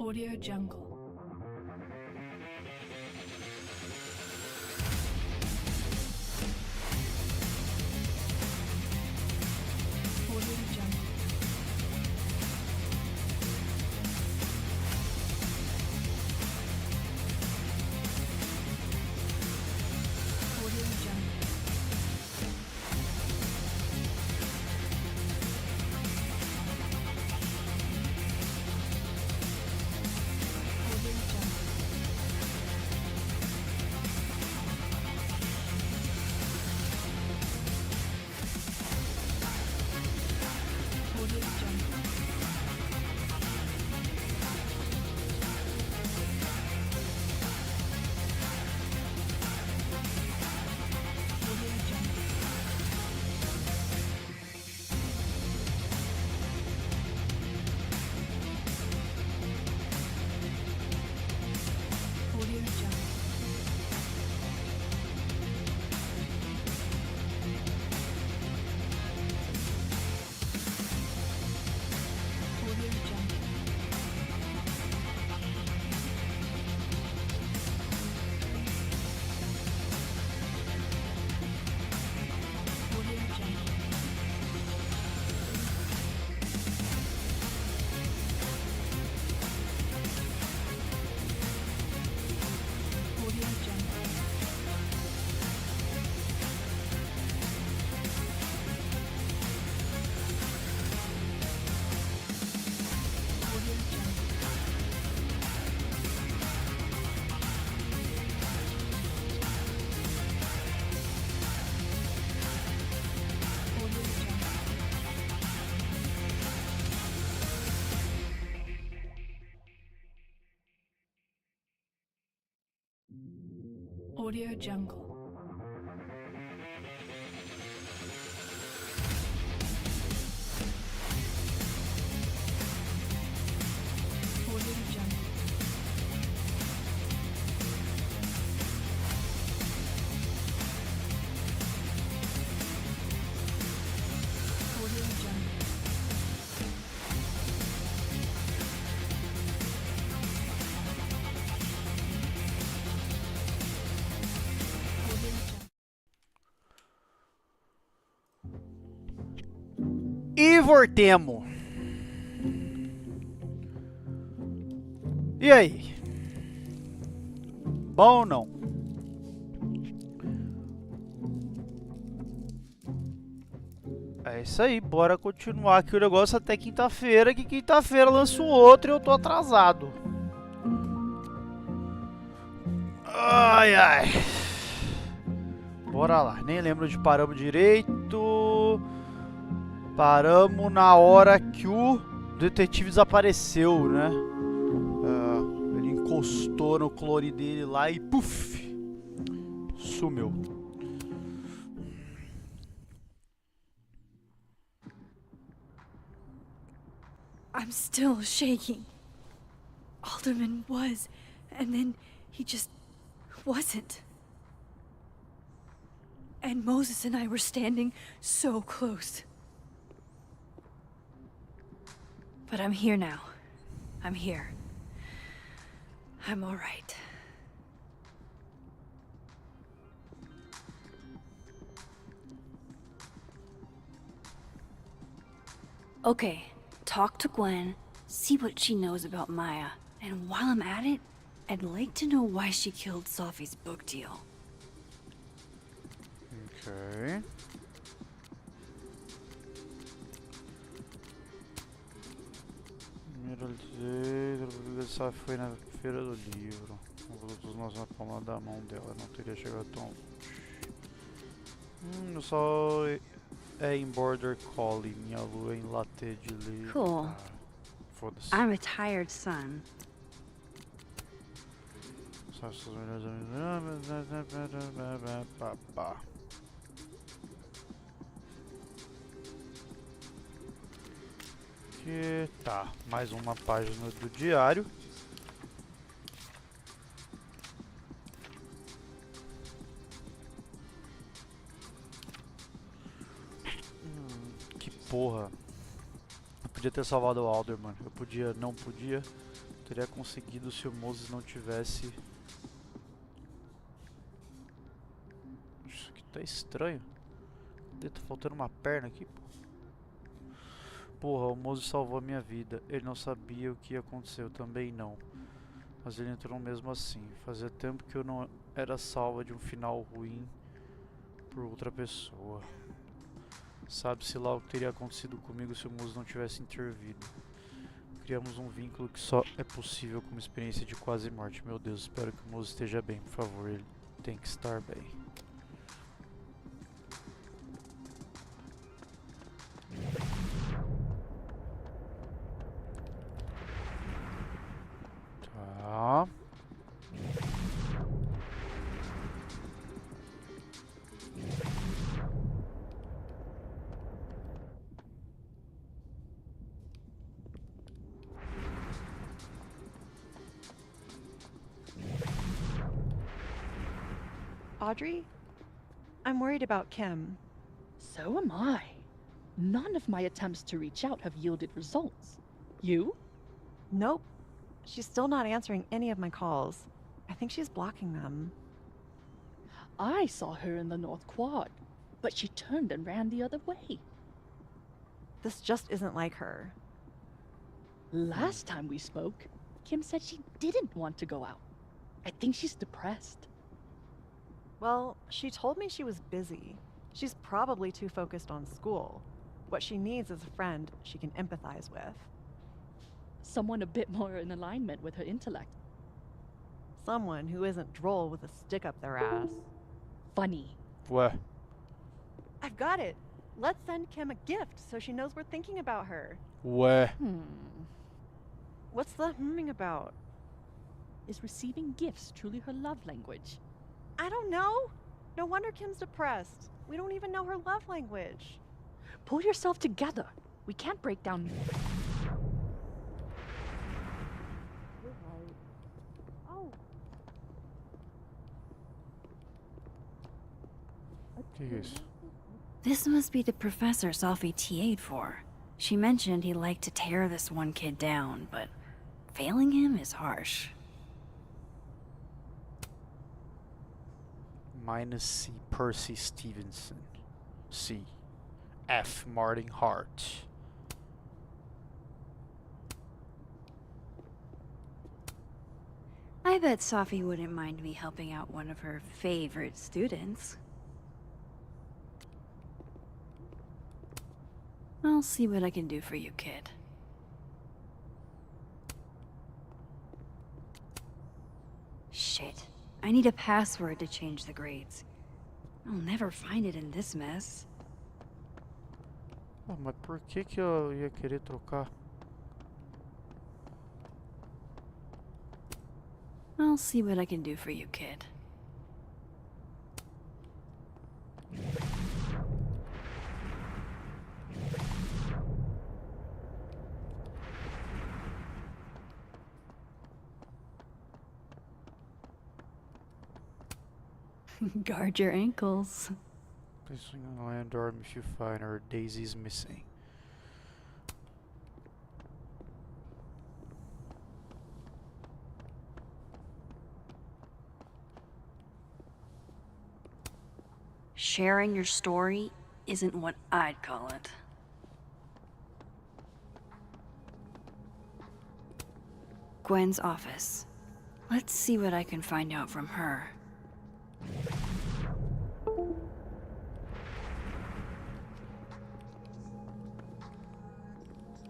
Audio Jungle. Audio Jungle. Audio Jungle. Audio Jungle. Audio Jungle. Audio Jungle. E voltemos. E aí? Bom ou não? É isso aí, bora continuar aqui o negócio até quinta-feira, que quinta-feira lança o outro e eu tô atrasado. Ai, ai. Bora lá, nem lembro onde paramos direito. Paramos na hora que o detetive desapareceu, né? Ele encostou no clone dele lá e puf! Sumiu. I'm still shaking. Alderman was, and then he just wasn't. And Moses and I were standing so close. But I'm here now. I'm here. I'm all right. Okay, talk to Gwen, see what she knows about Maya, and while I'm at it, I'd like to know why she killed Sophie's book deal. Ok. Essa foi na feira do livro. O valor dos nós na palma da mão dela não teria chegado tão longe. Eu só é em Border Collie, minha lua é em latte de leite. Cool. Ah, foda-se. I'm a tired son. Só essas melhores amizades. Que tá, mais uma página do diário. Que porra. Eu podia ter salvado o Alder, mano. Eu podia, não podia. Teria conseguido se o Moses não tivesse... Isso aqui tá estranho. Tá faltando uma perna aqui, pô. Porra, o Moses salvou a minha vida. Ele não sabia o que ia acontecer, eu também não. Mas ele entrou mesmo assim. Fazia tempo que eu não era salva de um final ruim por outra pessoa. Sabe-se lá o que teria acontecido comigo se o Moses não tivesse intervido. Criamos um vínculo que só é possível com uma experiência de quase morte. Meu Deus, espero que o Moses esteja bem, por favor. Ele tem que estar bem. Tá. Audrey? I'm worried about Kim. So am I. None of my attempts to reach out have yielded results. You? Nope. She's still not answering any of my calls. I think she's blocking them. I saw her in the North Quad, but she turned and ran the other way. This just isn't like her. Last time we spoke, Kim said she didn't want to go out. I think she's depressed. Well, she told me she was busy. She's probably too focused on school. What she needs is a friend she can empathize with. Someone a bit more in alignment with her intellect. Someone who isn't droll with a stick up their ass. Funny. Ué. I've got it. Let's send Kim a gift so she knows we're thinking about her. Ué. What's the humming about? Is receiving gifts truly her love language? I don't know. No wonder Kim's depressed. We don't even know her love language. Pull yourself together. We can't break down. Oh. Que é isso? This must be the professor Sophie TA'd for. She mentioned he liked to tear this one kid down, but failing him is harsh. Minus C. Percy Stevenson. C. F. Martin Hart. I bet Sophie wouldn't mind me helping out one of her favorite students. I'll see what I can do for you, kid. Shit. I need a password to change the grades. I'll never find it in this mess. Oh, mas por que que eu ia querer trocar? I'll see what I can do for you, kid. Guard your ankles. Placing on land arm if you find her. Daisy's missing. Sharing your story isn't what I'd call it. Gwen's office. Let's see what I can find out from her.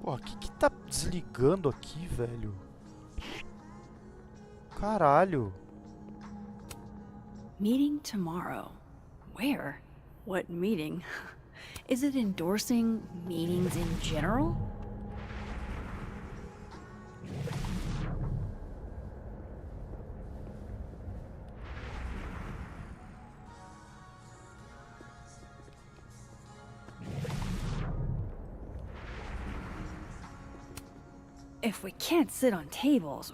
Pô, o que tá desligando aqui, velho? Caralho. Meeting tomorrow. Where? What meeting? Is it endorsing meetings in general? If we can't sit on tables,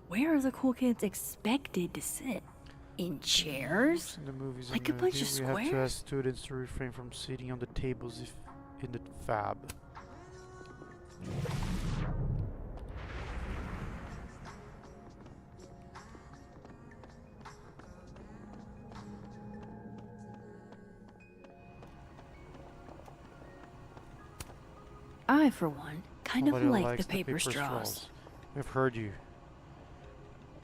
where are the cool kids expected to sit? In chairs? In the movies Like and a bunch of we have to squares? ask students to refrain from sitting on the tables if in the fab. I, for one, kind of Nobody like likes the paper straws. We've heard you.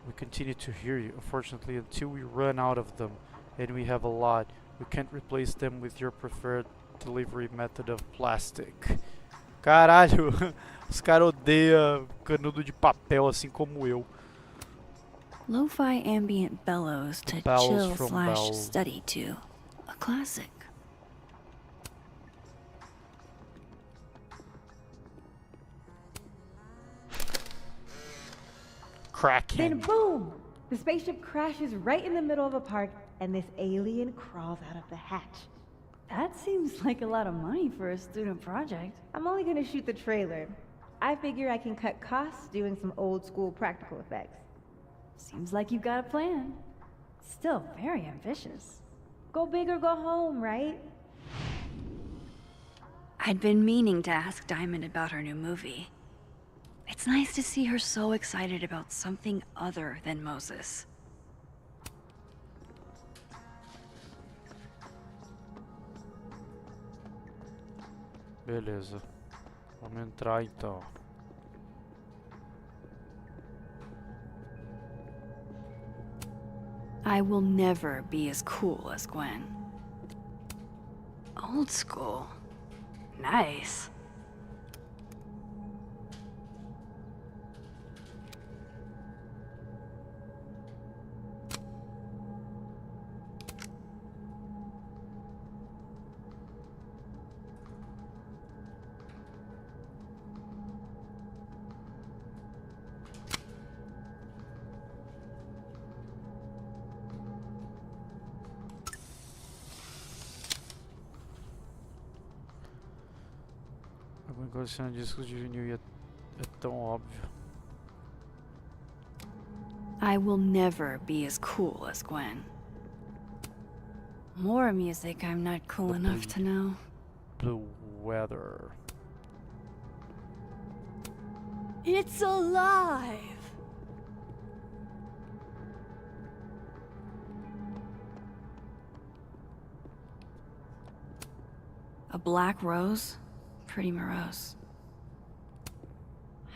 We continue to hear you. Unfortunately, until we run out of them, and we have a lot, we can't replace them with your preferred delivery method of plastic. Caralho, os caras odeiam canudo de papel assim como eu. Lo-fi ambient bellows to Bells chill from slash Bell. study to. A classic. Kraken. Then boom! The spaceship crashes right in the middle of a park, and this alien crawls out of the hatch. That seems like a lot of money for a student project. I'm only gonna shoot the trailer. I figure I can cut costs doing some old school practical effects. Seems like you've got a plan. Still very ambitious. Go big or go home, right? I'd been meaning to ask Diamond about her new movie. It's nice to see her so excited about something other than Moses. Beleza. Vamos entrar então. I will never be as cool as Gwen. Old school. Nice. Alguém coleciona discos de vinil e é tão óbvio. I will never be as cool as Gwen. More music I'm not cool enough to know. Blue Weather. It's alive! A black rose? Pretty morose.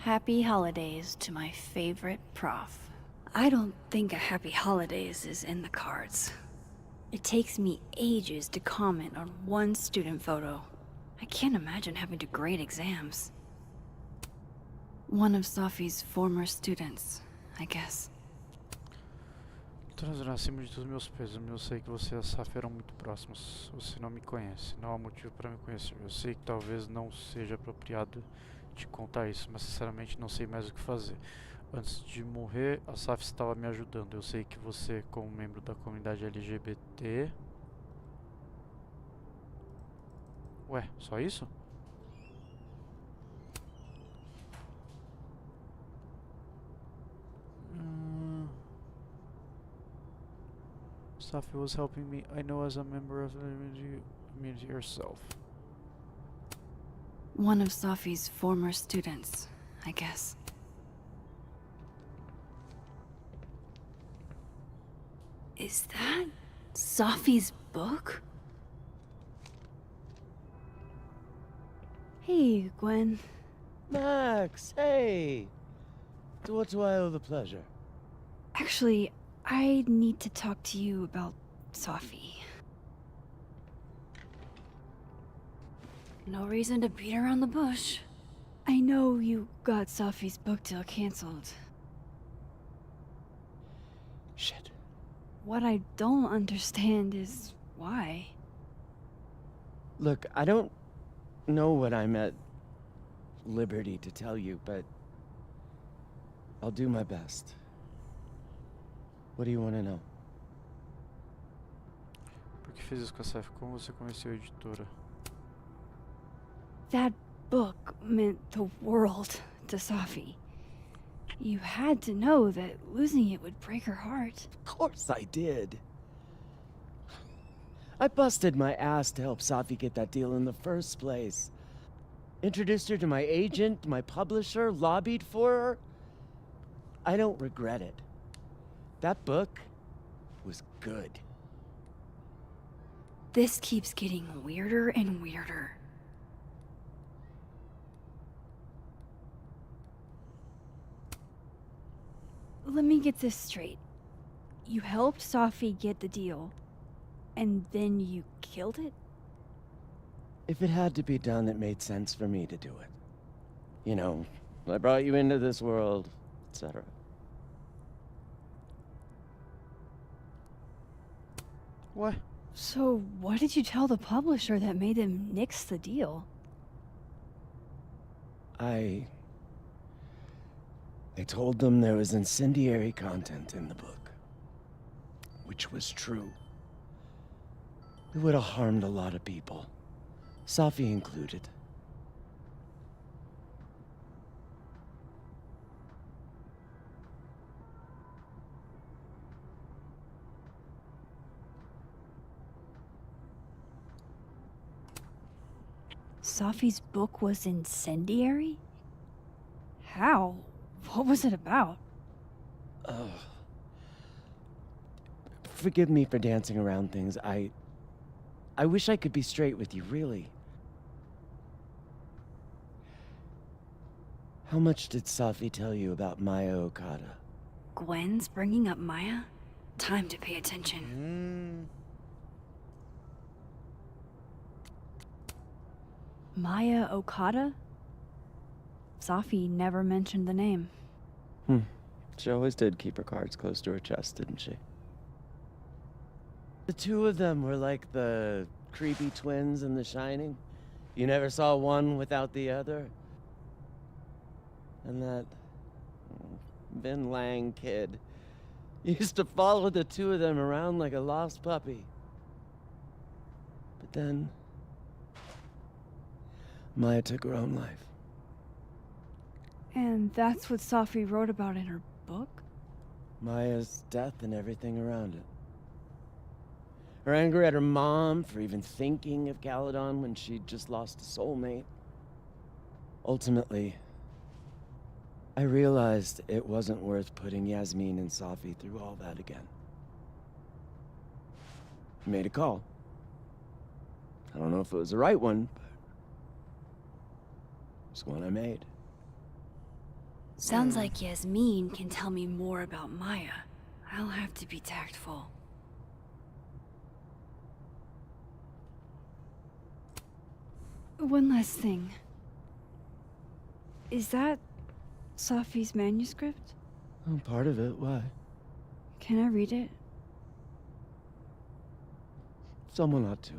Happy holidays to my favorite prof. I don't think a happy holidays is in the cards. It takes me ages to comment on one student photo. I can't imagine having to grade exams. One of Sophie's former students, I guess. Transar acima de todos meus pesos. Eu sei que você e a Saf eram muito próximos. Você não me conhece. Não há motivo para me conhecer. Eu sei que talvez não seja apropriado te contar isso, mas sinceramente não sei mais o que fazer. Antes de morrer, a Saf estava me ajudando. Eu sei que você, como membro da comunidade LGBT... Ué, só isso? Safi was helping me, I know, as a member of the community yourself. One of Sophie's former students, I guess. Is that Sophie's book? Hey, Gwen. Max, hey! To what do I owe the pleasure? Actually, I need to talk to you about Sophie. No reason to beat around the bush. I know you got Sophie's book deal canceled. Shit. What I don't understand is why. Look, I don't know what I'm at liberty to tell you, but I'll do my best. What do you want to know? Por que fez isso com a Saf? Como você conheceu a editora? That book meant the world to Sophie. You had to know that losing it would break her heart. Of course I did. I busted my ass to help Safi get that deal in the first place. Introduced her to my agent, my publisher, lobbied for her. I don't regret it. That book was good. This keeps getting weirder and weirder. Let me get this straight. You helped Sophie get the deal, and then you killed it? If it had to be done, it made sense for me to do it. You know, I brought you into this world, etc. What? So, what did you tell the publisher that made them nix the deal? I told them there was incendiary content in the book, which was true. It would have harmed a lot of people, Sophie included. Sophie's book was incendiary? How? What was it about? Forgive me for dancing around things. I wish I could be straight with you, really. How much did Sophie tell you about Maya Okada? Gwen's bringing up Maya? Time to pay attention. Maya Okada? Sophie never mentioned the name. She always did keep her cards close to her chest, didn't she? The two of them were like the creepy twins in The Shining. You never saw one without the other. And that Vin Lang kid used to follow the two of them around like a lost puppy. But then Maya took her own life. And that's what Sophie wrote about in her book? Maya's death and everything around it. Her anger at her mom for even thinking of Caledon when she'd just lost a soulmate. Ultimately, I realized it wasn't worth putting Yasmin and Sophie through all that again. I made a call. I don't know if it was the right one, but it's one I made. Sounds like Yasmin can tell me more about Maya. I'll have to be tactful. One last thing. Is that Sophie's manuscript? Oh, part of it. Why? Can I read it? Someone ought to.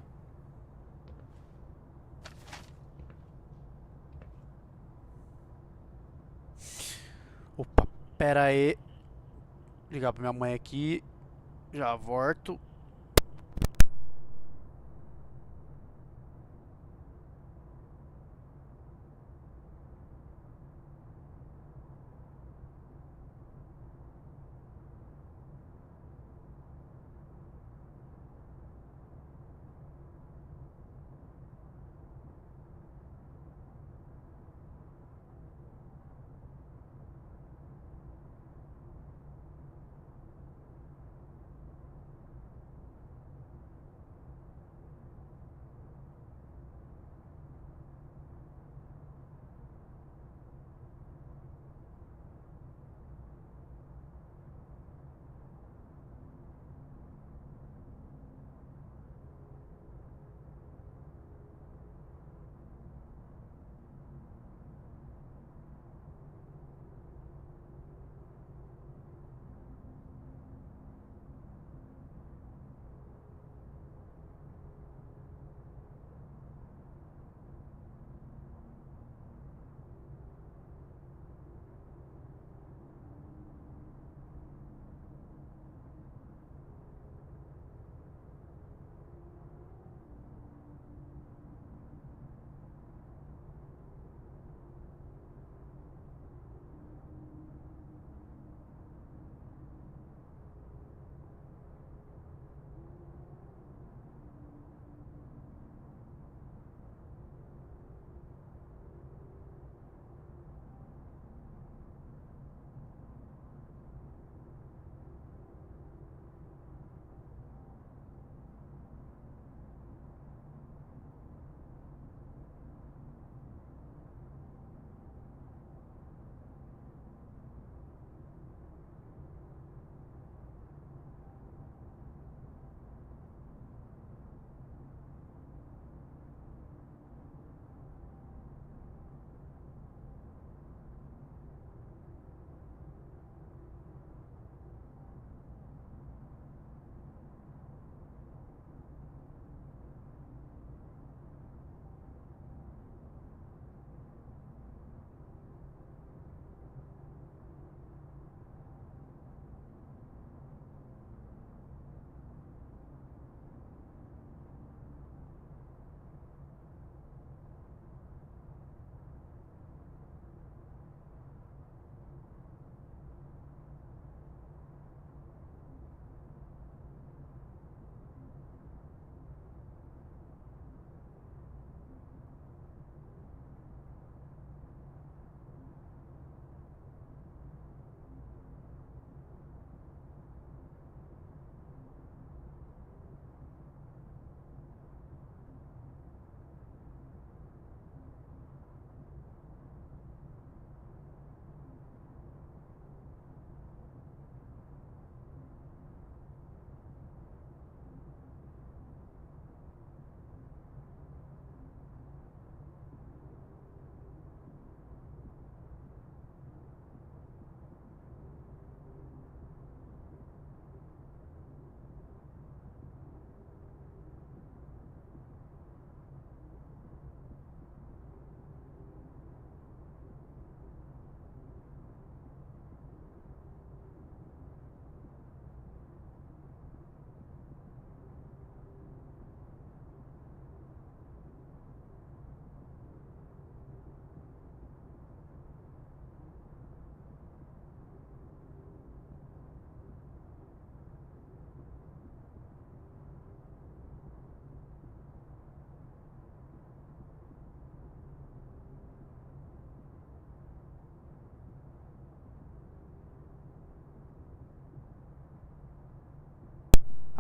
Opa, pera aí. Ligar pra minha mãe aqui. Já volto.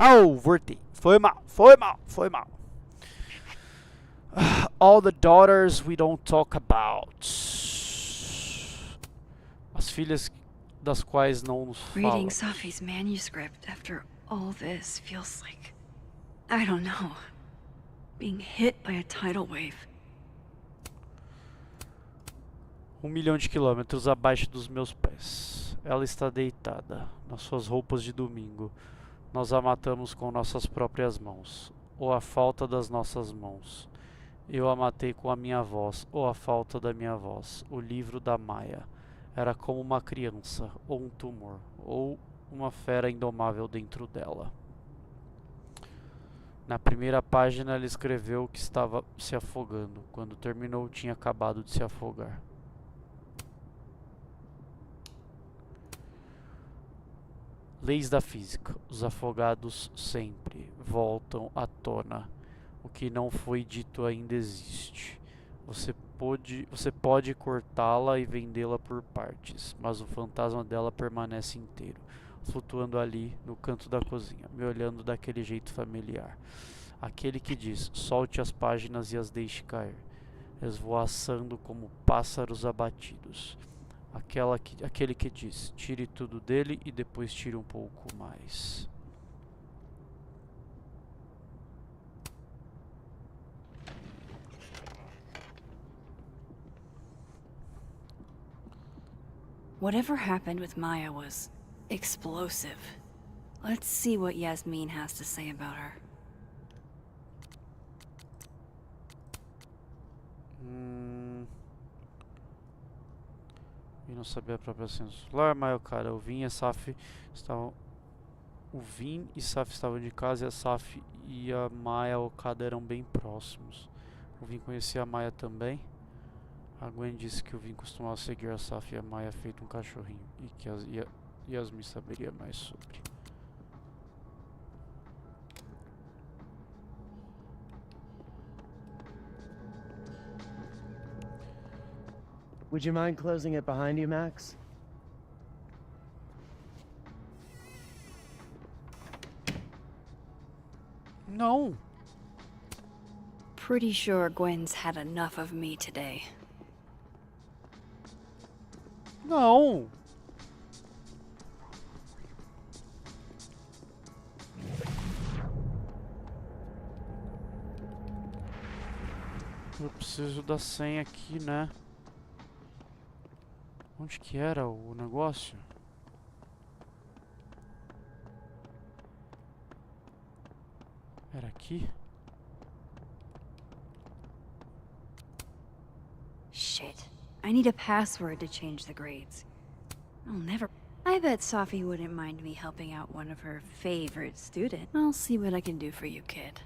Au, voltei. Foi mal, foi mal, foi mal. All the daughters we don't talk about. As filhas das quais não nos Reading falamos. Safi's manuscript after all this feels like, I don't know, being hit by a tidal wave. 1 milhão de quilômetros abaixo dos meus pés. Ela está deitada, nas suas roupas de domingo. Nós a matamos com nossas próprias mãos, ou a falta das nossas mãos. Eu a matei com a minha voz, ou a falta da minha voz. O livro da Maia era como uma criança, ou um tumor, ou uma fera indomável dentro dela. Na primeira página ela escreveu que estava se afogando. Quando terminou, tinha acabado de se afogar. Leis da física. Os afogados sempre voltam à tona. O que não foi dito ainda existe. Você pode cortá-la e vendê-la por partes, mas o fantasma dela permanece inteiro, flutuando ali no canto da cozinha, me olhando daquele jeito familiar. Aquele que diz, solte as páginas e as deixe cair, esvoaçando como pássaros abatidos. Aquele que diz, tire tudo dele e depois tire um pouco mais. Whatever happened with Maya was explosive. Let's see what Yasmin has to say about her. E não sabia a própria sensular, mas o cara, o Vin e a Saf estavam... O Vin e Saf estavam de casa e a Saf e a Maya Okada eram bem próximos. O Vin conhecia a Maya também. A Gwen disse que o Vin costumava seguir a Saf e a Maya feito um cachorrinho e que Yasmin saberia mais sobre. Would you mind closing it behind you, Max? Não! Pretty sure Gwen's had enough of me today. Não! Eu preciso da senha aqui, né? Onde que era o negócio? Era aqui? Shit. I need a password to change the grades. I'll never... I bet Safi wouldn't mind me helping out one of her favorite students. I'll see what I can do for you, kid.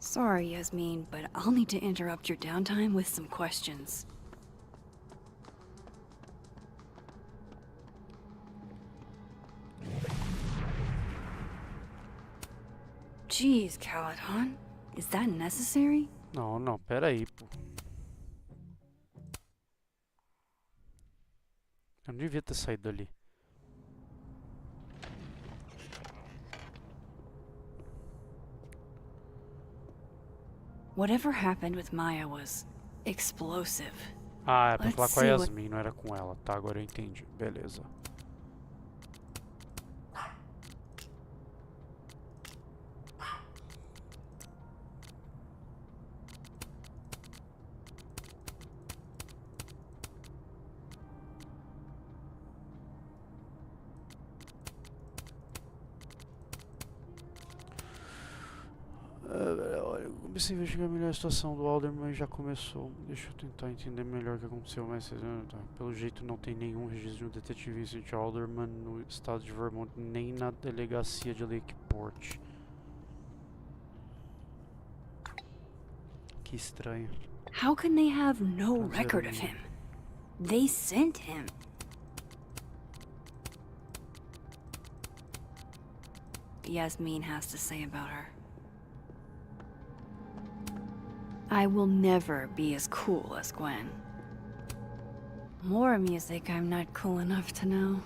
Sorry, Yasmin, but I'll need to interrupt your downtime with some questions. Jeez, Caladon. Is that necessary? Não, não, pera aí, pô. Eu não devia ter saído dali. Whatever happened with Maya was explosive. Ah, é pra Let's falar com a see what- Yasmin, não era com ela. Tá, agora eu entendi. Beleza. Comecei a investigar melhor a situação do Alderman e já começou. Deixa eu tentar entender melhor o que aconteceu, mas pelo jeito não tem nenhum registro de um detetive Vincent Alderman no estado de Vermont, nem na delegacia de Lakeport. Que estranho. How can they have no Vamos ver record ali. of him? They sent him. Yasmin has to say about her. I will never be as cool as Gwen. More music I'm not cool enough to know.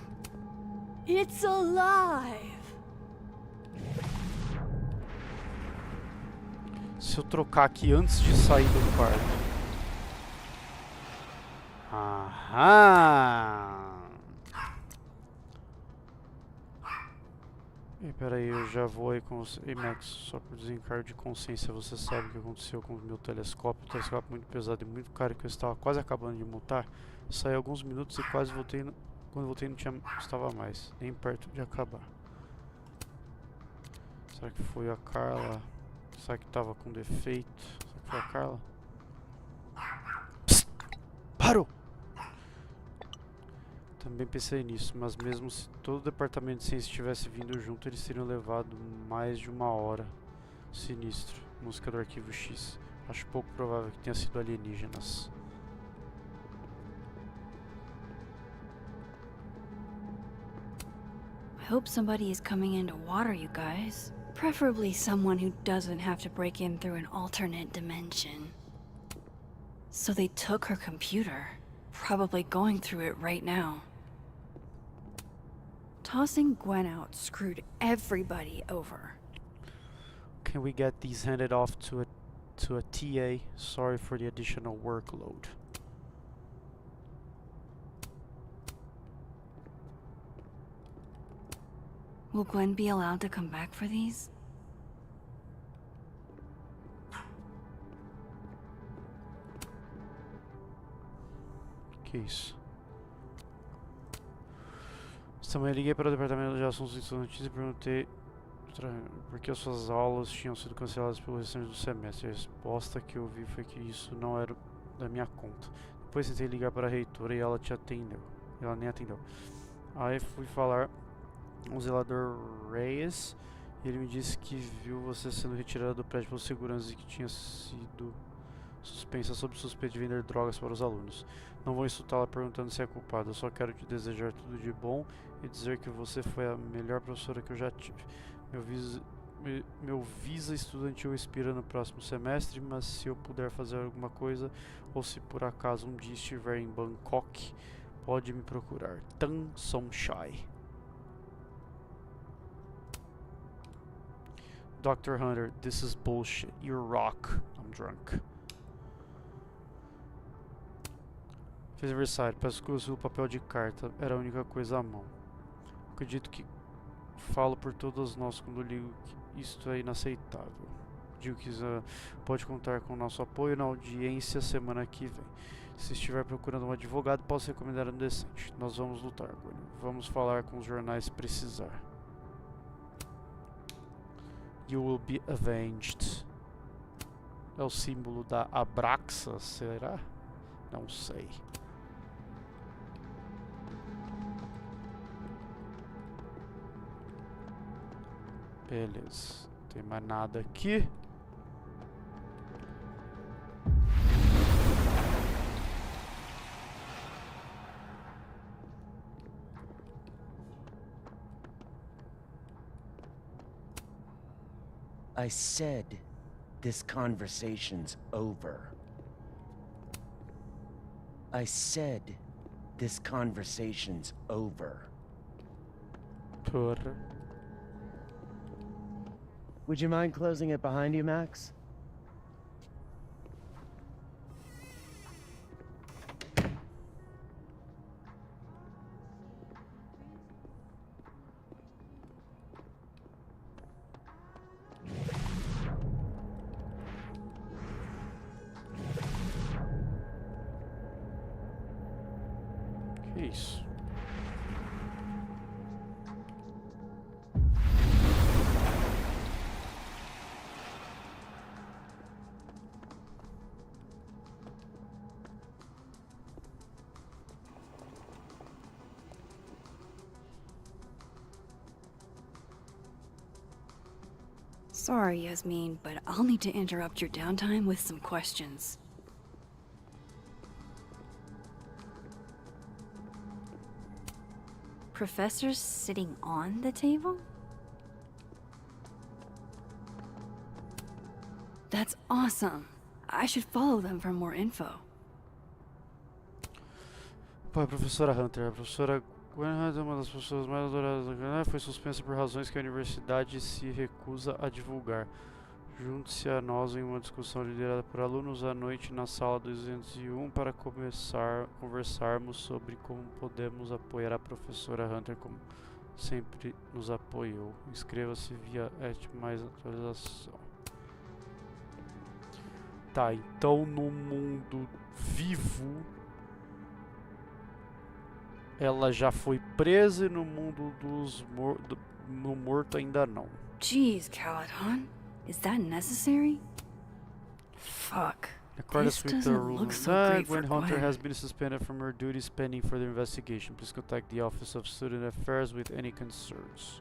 It's alive! Se eu trocar aqui antes de sair do quarto. Aham. E peraí, eu já vou aí com você. Ei, Max, só por desencargo de consciência, você sabe o que aconteceu com o meu telescópio? O telescópio muito pesado e muito caro que eu estava quase acabando de montar. Saí alguns minutos e quase voltei. Quando voltei não estava mais, nem perto de acabar. Será que foi a Carla? Será que estava com defeito? Será que foi a Carla? Psst! Parou! Também pensei nisso, mas mesmo se todo o departamento de ciência tivesse vindo junto, eles teriam levado mais de uma hora. Sinistro. Música do arquivo X. Acho pouco provável que tenha sido alienígenas. I hope somebody is coming in to water you guys. Preferably someone who doesn't have to break in through an alternate dimension. So they took her computer. Probably going through it right now. Tossing Gwen out screwed everybody over. Can we get these handed off to a TA? Sorry for the additional workload. Will Gwen be allowed to come back for these? Que isso? Também liguei para o departamento de assuntos estudantis e perguntei por que as suas aulas tinham sido canceladas pelo restante do semestre. A resposta que eu vi foi que isso não era da minha conta. Depois tentei ligar para a reitora e ela te atendeu. Ela nem atendeu. Aí fui falar com o zelador Reyes e ele me disse que viu você sendo retirada do prédio pelos seguranças e que tinha sido suspensa sob suspeita de vender drogas para os alunos. Não vou insultá-la perguntando se é culpada, eu só quero te desejar tudo de bom e dizer que você foi a melhor professora que eu já tive. Meu visa estudantil expira no próximo semestre, mas se eu puder fazer alguma coisa, ou se por acaso um dia estiver em Bangkok, pode me procurar. Tan Somshai. Dr. Hunter, this is bullshit. You're rock. I'm drunk. Fez aniversário, peço desculpas pelo papel de carta, era a única coisa à mão. Acredito que falo por todos nós quando ligo que isto é inaceitável. Digo que pode contar com o nosso apoio na audiência semana que vem. Se estiver procurando um advogado, posso recomendar um decente. Nós vamos lutar, Gwen. Vamos falar com os jornais se precisar. You will be avenged. É o símbolo da Abraxa, será? Não sei. Beleza, não tem mais nada aqui. I said this conversation's over. I said this conversation's over. Porra. Would you mind closing it behind you, Max? Que isso? Sorry, Yasmin, but I'll need to interrupt your downtime with some questions. Professors sitting on the table? That's awesome. I should follow them for more info. Pô, a professora Hunter. A professora Gwen Hunter é uma das pessoas mais adoradas da Canadá. Foi suspensa por razões que a universidade se recusa a divulgar. Junte-se a nós em uma discussão liderada por alunos à noite na sala 201 para conversarmos sobre como podemos apoiar a professora Hunter como sempre nos apoiou. Inscreva-se via mais atualização. Tá, então no mundo vivo ela já foi presa e no mundo dos no morto ainda não. Jeez, Caladon. Is that necessary? Fuck. Accordance This with the doesn't rules look of so that, great for Gwen Hunter Gwen. has been suspended from her duties pending further investigation. Please contact the Office of Student Affairs with any concerns.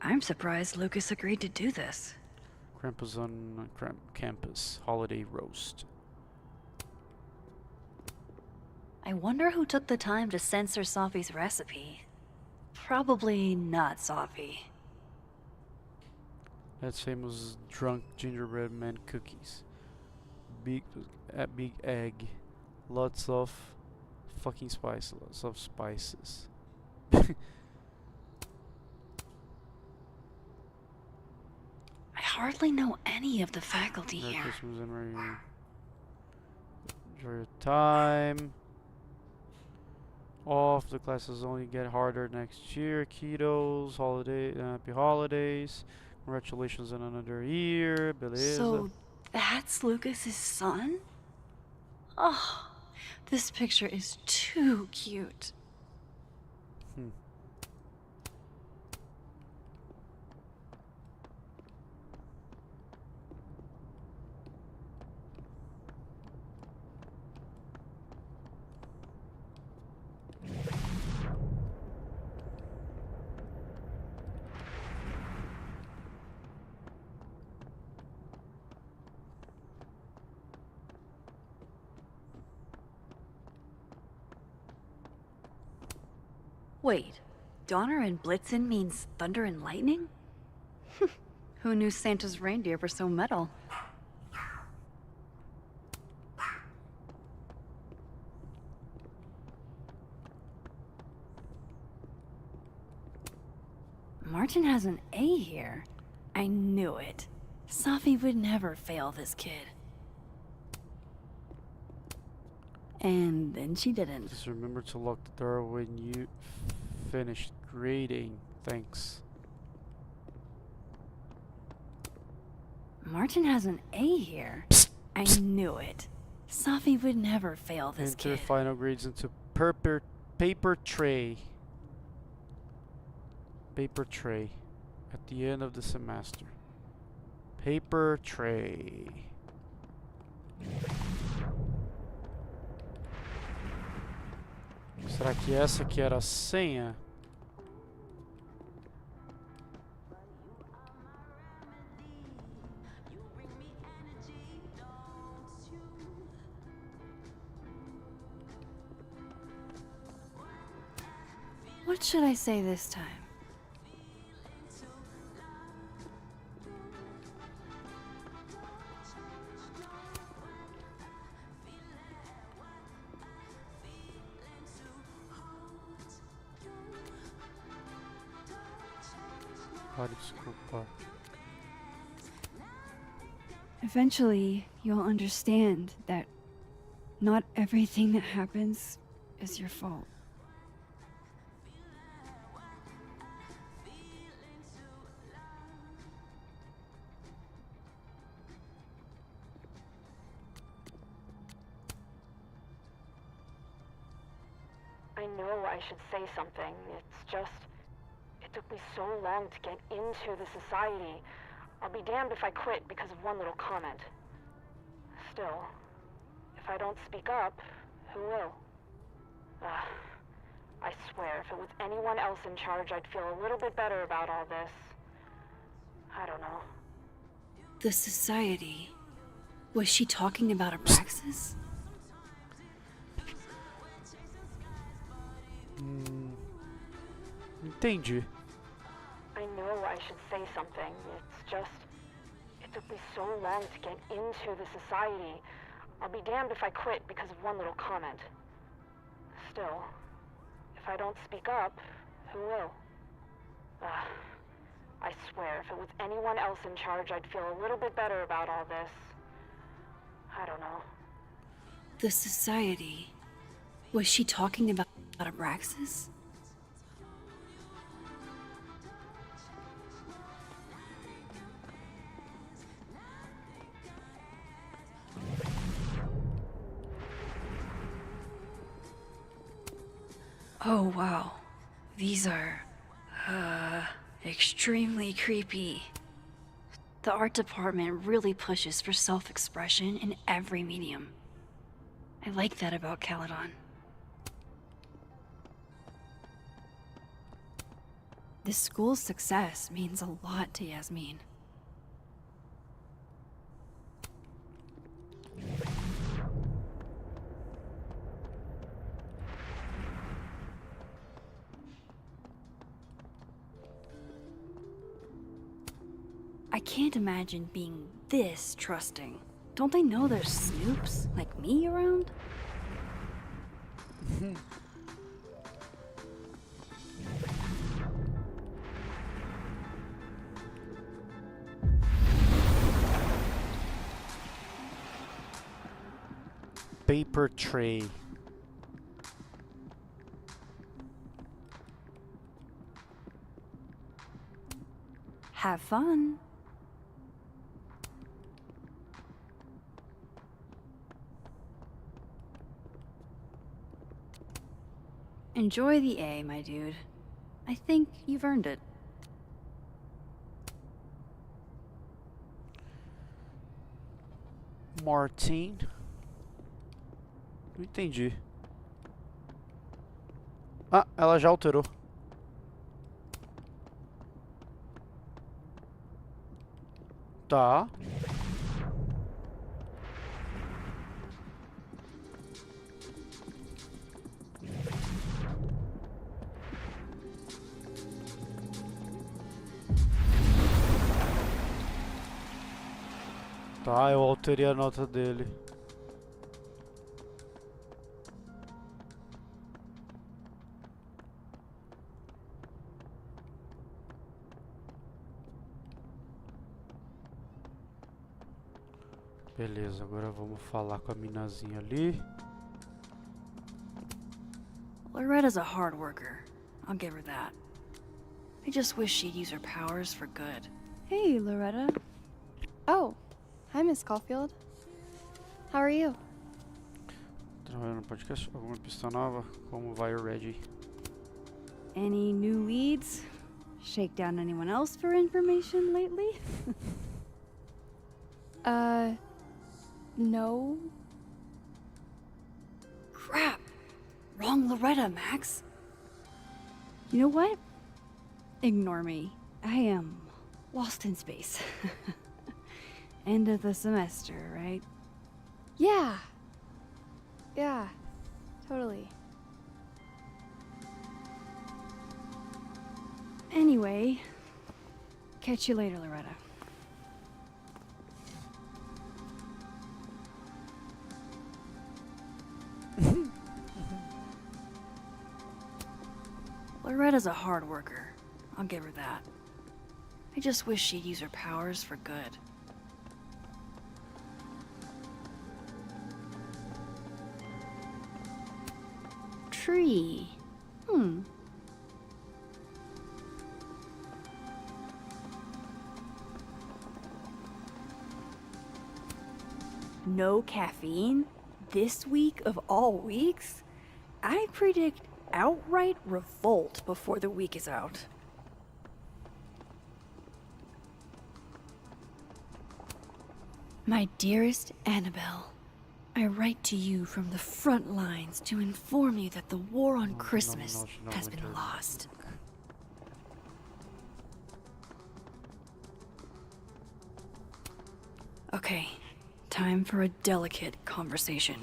I'm surprised Lucas agreed to do this. Krampus on campus. Holiday roast. I wonder who took the time to censor Sophie's recipe. Probably not Sophie. That's famous drunk gingerbread man cookies. Big egg. Lots of fucking spice. Lots of spices. I hardly know any of the faculty Merry here. Christmas and Merry enjoy your time. Off. The classes only get harder next year. Kiddos, happy holidays. Congratulations on another year. Beleza. So, that's Lucas's son? Oh, this picture is too cute. Wait, Donner and Blitzen means thunder and lightning? Who knew Santa's reindeer were so metal? Martin has an A here. I knew it. Sophie would never fail this kid. And then she didn't. Just remember to lock the door when you finish grading. Thanks. Martin has an A here. I knew it. Sophie would never fail this Enter kid. final grades into paper tray. Paper tray. At the end of the semester. Paper tray. Será que essa aqui era a senha? What should I say this time? Ah, desculpa. Eventually, you'll understand that not everything that happens is your fault. I know I should say something. It's just, it took me so long to get into the society. I'll be damned if I quit because of one little comment. Still, if I don't speak up, who will? I swear, if it was anyone else in charge, I'd feel a little bit better about all this. I don't know. The society. Was she talking about Abraxas? Entendi. I know I should say something. It's just... It took me so long to get into the society. I'll be damned if I quit because of one little comment. Still, if I don't speak up, who will? I swear, if it was anyone else in charge, I'd feel a little bit better about all this. I don't know. The society. Was she talking about Abraxas? Oh wow. These are, extremely creepy. The art department really pushes for self-expression in every medium. I like that about Caledon. This school's success means a lot to Yasmin. I can't imagine being this trusting. Don't they know there's snoops like me around? Paper tray. Have fun. Enjoy the A, my dude. I think you've earned it. Martin. Não entendi. Ah, ela já alterou. Tá. Tá, eu alterei a nota dele. Beleza, agora vamos falar com a minazinha ali. Loretta's a hard worker. I'll give her that. I just wish she'd use her powers for good. Hey, Loretta. Oh, hi, Miss Caulfield. How are you? Trabalhando no podcast, alguma pista nova? Como vai o Reggie? Any new leads? Shake down anyone else for information lately? No. Crap! Wrong Loretta, Max. You know what? Ignore me. I am lost in space. End of the semester, right? Yeah. Yeah, totally. Anyway, catch you later, Loretta. Loretta's a hard worker. I'll give her that. I just wish she'd use her powers for good. Tree. No caffeine? This week of all weeks? I predict outright revolt before the week is out. My dearest Annabelle, I write to you from the front lines to inform you that the war on Christmas has been lost. Okay, time for a delicate conversation.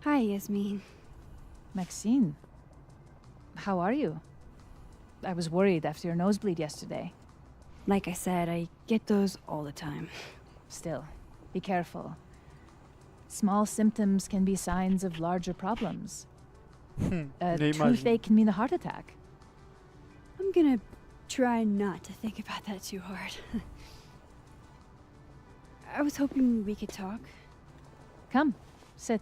Hi, Yasmin. Maxine, how are you? I was worried after your nosebleed yesterday. Like I said, I get those all the time. Still, be careful. Small symptoms can be signs of larger problems. A Nem toothache can mean a heart attack. I'm gonna try not to think about that too hard. I was hoping we could talk. Come, sit.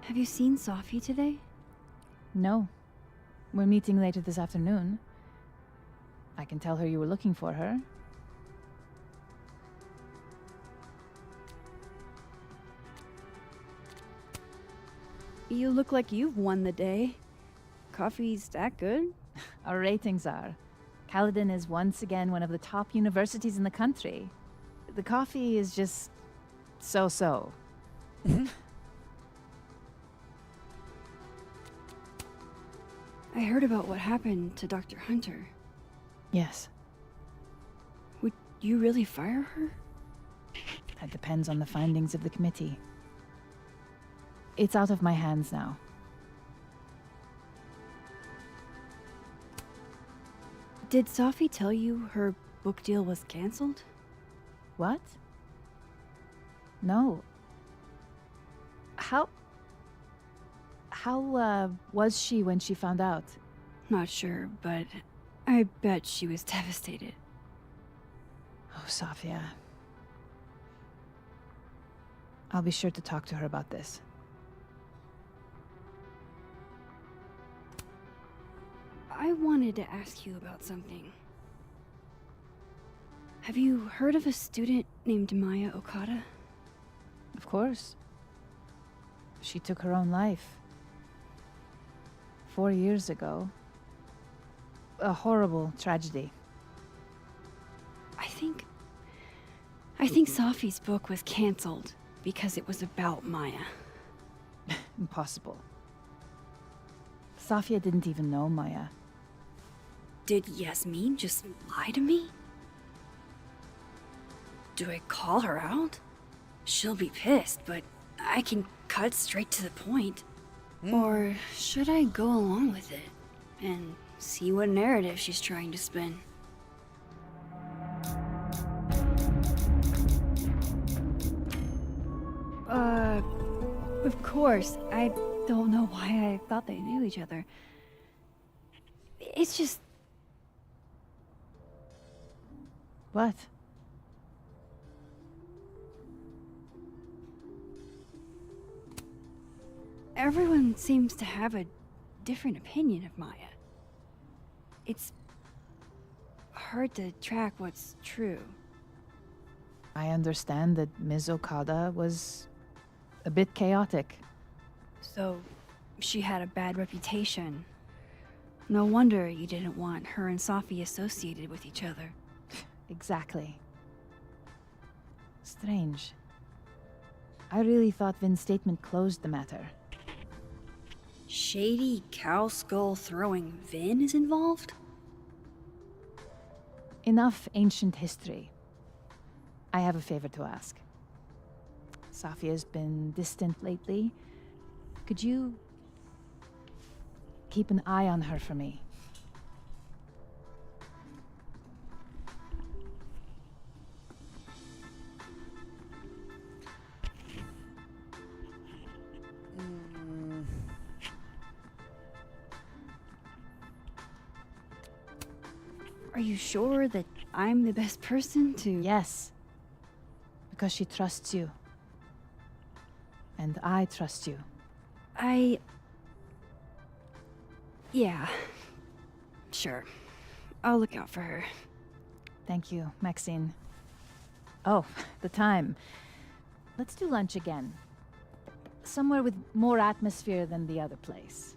Have you seen Sophie today? No. We're meeting later this afternoon. I can tell her you were looking for her. You look like you've won the day. Coffee's that good? Our ratings are. Caledon is once again one of the top universities in the country. The coffee is just so-so. I heard about what happened to Dr. Hunter. Yes, Would you really fire her? that depends on the findings of the committee. It's out of my hands now. Did Sophie tell you her book deal was canceled? What? No. How was she when she found out? Not sure, but I bet she was devastated. Oh, Sophia. I'll be sure to talk to her about this. I wanted to ask you about something. Have you heard of a student named Maya Okada? Of course. She took her own life. 4 years ago. A horrible tragedy. I think Sophie's book was canceled because it was about Maya. Impossible. Sophia didn't even know Maya. Did Yasmin just lie to me? Do I call her out? She'll be pissed, but I can cut straight to the point. Or should I go along with it and see what narrative she's trying to spin? Of course. I don't know why I thought they knew each other. It's just... What? Everyone seems to have a different opinion of Maya. It's hard to track what's true. I understand that Ms. Okada was a bit chaotic. So, she had a bad reputation. No wonder you didn't want her and Sophie associated with each other. Exactly. Strange. I really thought Vin's statement closed the matter. Shady cow skull throwing Vin is involved? Enough ancient history. I have a favor to ask. Sophia's been distant lately. Could you keep an eye on her for me? Are you sure that I'm the best person to... Yes. Because she trusts you. And I trust you. Yeah. Sure. I'll look out for her. Thank you, Maxine. Oh, the time. Let's do lunch again. somewhere with more atmosphere than the other place.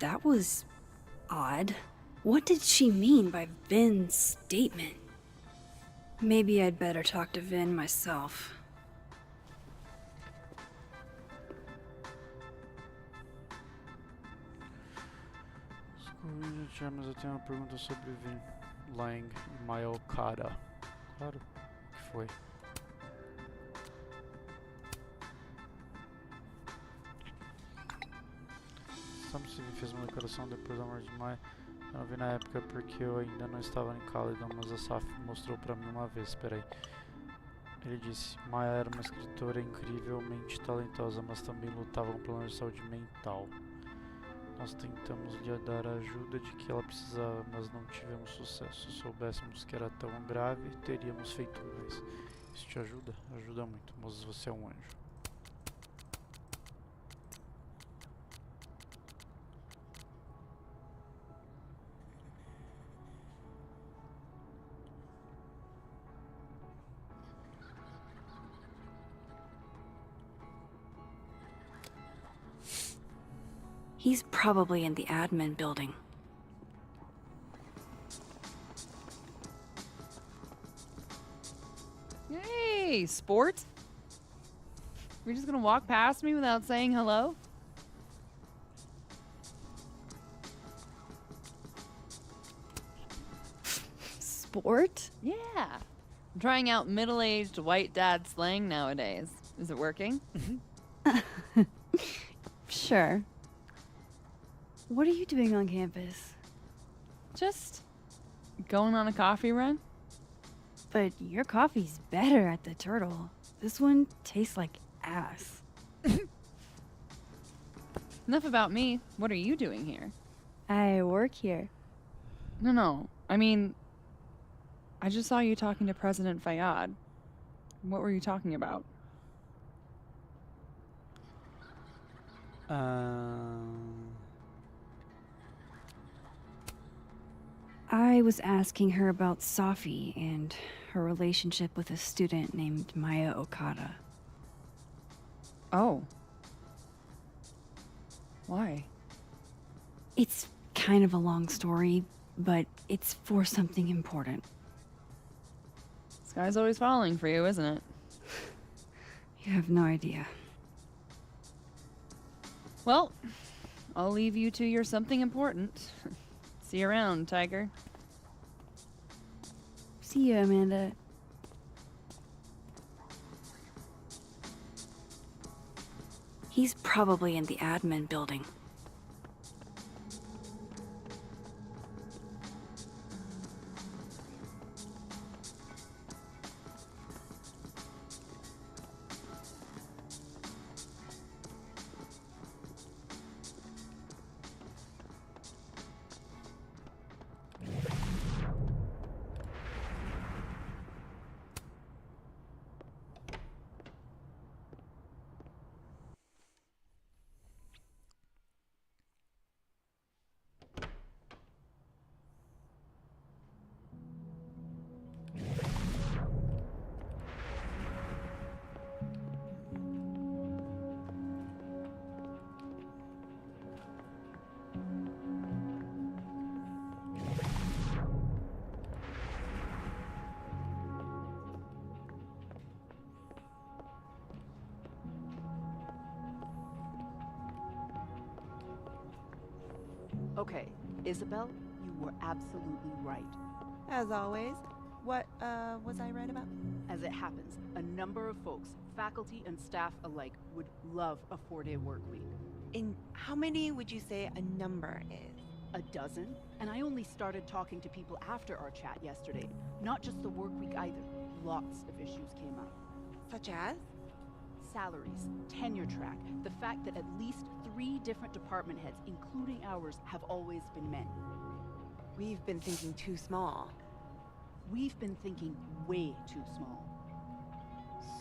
That was odd. What did she mean by Vin's statement? Maybe I'd better talk to Vin myself. Mas eu tenho uma pergunta sobre Vin Lang e Maya Okada. Claro, o que foi? Sabe se Vin fez uma declaração depois da morte de Maya? Eu não vi na época porque eu ainda não estava em Caledon, mas a Saf mostrou pra mim uma vez, peraí. Ele disse, Maya era uma escritora incrivelmente talentosa, mas também lutava com problemas de saúde mental. Nós tentamos lhe dar a ajuda de que ela precisava, mas não tivemos sucesso. Se soubéssemos que era tão grave, teríamos feito mais. Isso te ajuda? Ajuda muito, mas você é um anjo. He's probably in the admin building. Hey, sport? You're just gonna walk past me without saying hello? Sport? Yeah. I'm trying out middle-aged white dad slang nowadays. Is it working? Sure. What are you doing on campus? Just going on a coffee run? But your coffee's better at the Turtle. This one tastes like ass. Enough about me. What are you doing here? I work here. No. I mean, I just saw you talking to President Fayyad. What were you talking about? I was asking her about Safi and her relationship with a student named Maya Okada. Oh. Why? It's kind of a long story, but it's for something important. Sky's always falling for you, isn't it? You have no idea. Well, I'll leave you to your something important. See you around, Tiger. See you, Amanda. He's probably in the admin building. Okay, Isabel, you were absolutely right. As always. What, was I right about? As it happens, a number of folks, faculty and staff alike, would love a 4-day work week. And how many would you say a number is? A dozen? And I only started talking to people after our chat yesterday. Not just the work week either. Lots of issues came up. Such as? Salaries, tenure track, the fact that at least 3 different department heads, including ours, have always been men. We've been thinking too small. We've been thinking way too small.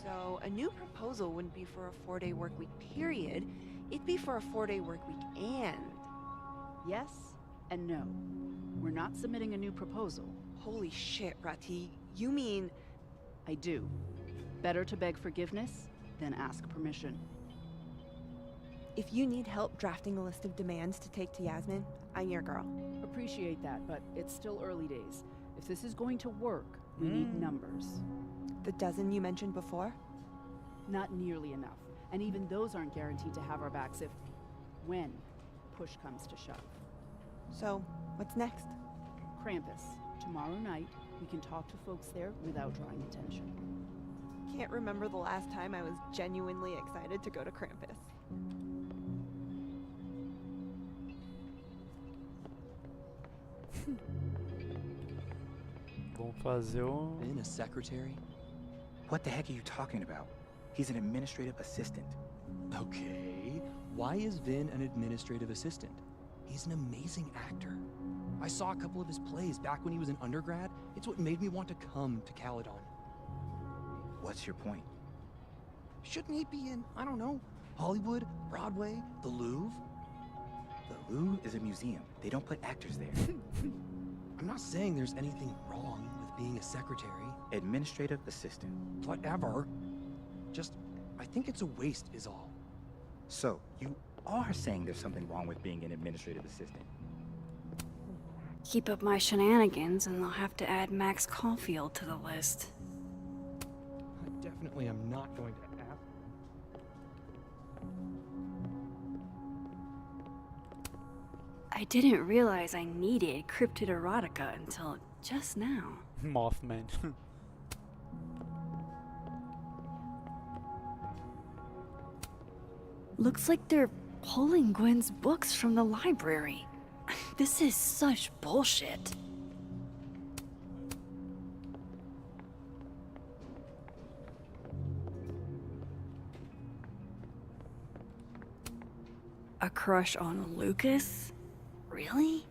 So a new proposal wouldn't be for a 4-day work week period. It'd be for a 4-day work week and... Yes and no. We're not submitting a new proposal. Holy shit, Rati. You mean... I do. Better to beg forgiveness than ask permission. If you need help drafting a list of demands to take to Yasmin, I'm your girl. Appreciate that, but it's still early days. If this is going to work, we need numbers. The dozen you mentioned before? Not nearly enough. And even those aren't guaranteed to have our backs when push comes to shove. So, what's next? Krampus. Tomorrow night, we can talk to folks there without drawing attention. Can't remember the last time I was genuinely excited to go to Krampus. Vamos fazer Been a secretary? What the heck are you talking about? He's an administrative assistant. Okay, why is Vin an administrative assistant? He's an amazing actor. I saw a couple of his plays back when he was an undergrad. It's what made me want to come to Caledon. What's your point? Shouldn't he be in, I don't know, Hollywood, Broadway, the Louvre? The Louvre is a museum. They don't put actors there. I'm not saying there's anything wrong with being a secretary. Administrative assistant. Whatever. Just, I think it's a waste is all. So, you are saying there's something wrong with being an administrative assistant? Keep up my shenanigans and they'll have to add Max Caulfield to the list. I definitely am not going to ask. I didn't realize I needed cryptid erotica until just now. Mothman. Looks like they're pulling Gwen's books from the library. This is such bullshit. A crush on Lucas? Really?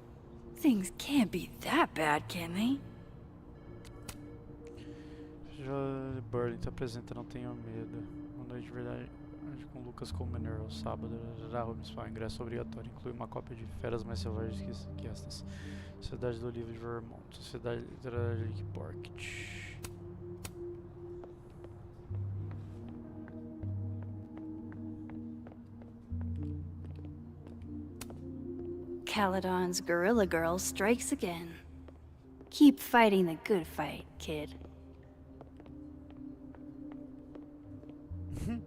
Things can't be that bad, can they? Burlington tá apresenta Não Tenha Medo. Uma noite de verdade com Lucas como Minerva. Sábado, já Homem ingresso obrigatório. Inclui uma cópia de Feras Mais Selvagens que estas. Sociedade do Livro de Vermont. Sociedade Literária de Rick Porkett. Caledon's Gorilla Girl strikes again. Keep fighting the good fight, kid. I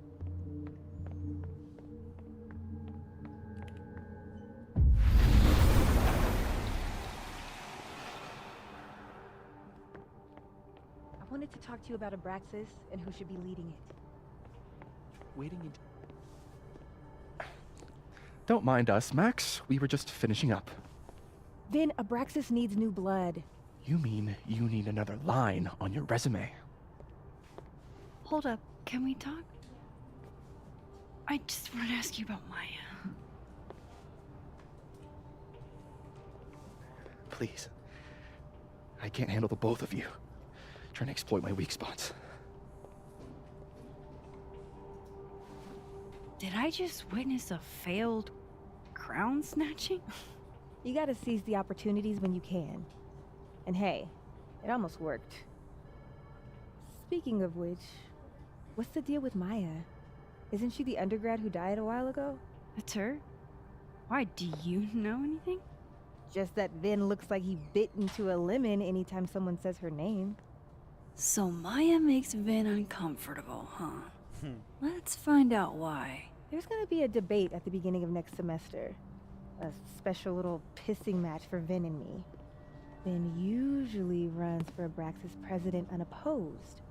wanted to talk to you about Abraxas and who should be leading it. Waiting in. Don't mind us, Max. We were just finishing up. Vin, Abraxas needs new blood. You mean you need another line on your resume? Hold up, can we talk? I just want to ask you about Maya. Please. I can't handle the both of you. Trying to exploit my weak spots. Did I just witness a failed crown snatching? You gotta seize the opportunities when you can. And hey, it almost worked. Speaking of which, what's the deal with Maya? Isn't she the undergrad who died a while ago? That's her? Why, do you know anything? Just that Vin looks like he bit into a lemon anytime someone says her name. So Maya makes Vin uncomfortable, huh? Let's find out why. There's gonna be a debate at the beginning of next semester. A special little pissing match for Vin and me. Vin usually runs for Abraxas president unopposed.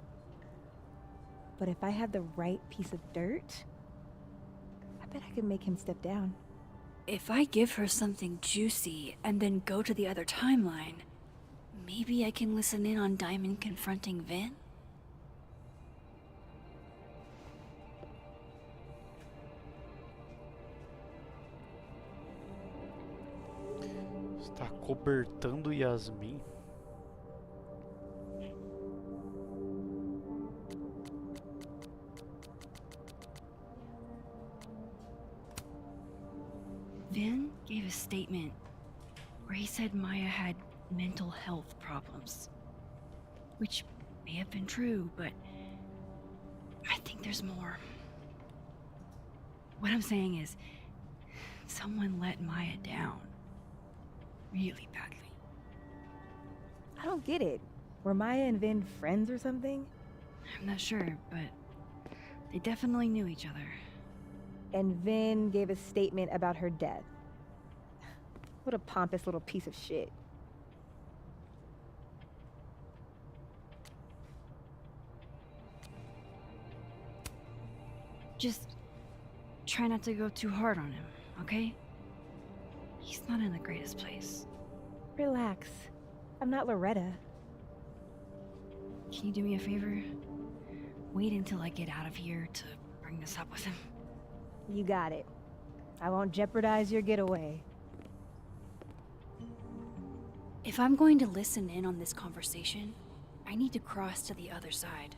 But if I have the right piece of dirt, I bet I could make him step down. If I give her something juicy and then go to the other timeline, maybe I can listen in on Diamond confronting Vin? Está cobertando Yasmin. Vin gave a statement where he said Maya had mental health problems. Which may have been true, but There's more. What I'm saying is, someone let Maya down. Really badly. I don't get it. Were Maya and Vin friends or something? I'm not sure, but they definitely knew each other. And Vin gave a statement about her death. What a pompous little piece of shit. Just try not to go too hard on him, okay? He's not in the greatest place. Relax. I'm not Loretta. Can you do me a favor? Wait until I get out of here to bring this up with him. You got it. I won't jeopardize your getaway. If I'm going to listen in on this conversation, I need to cross to the other side.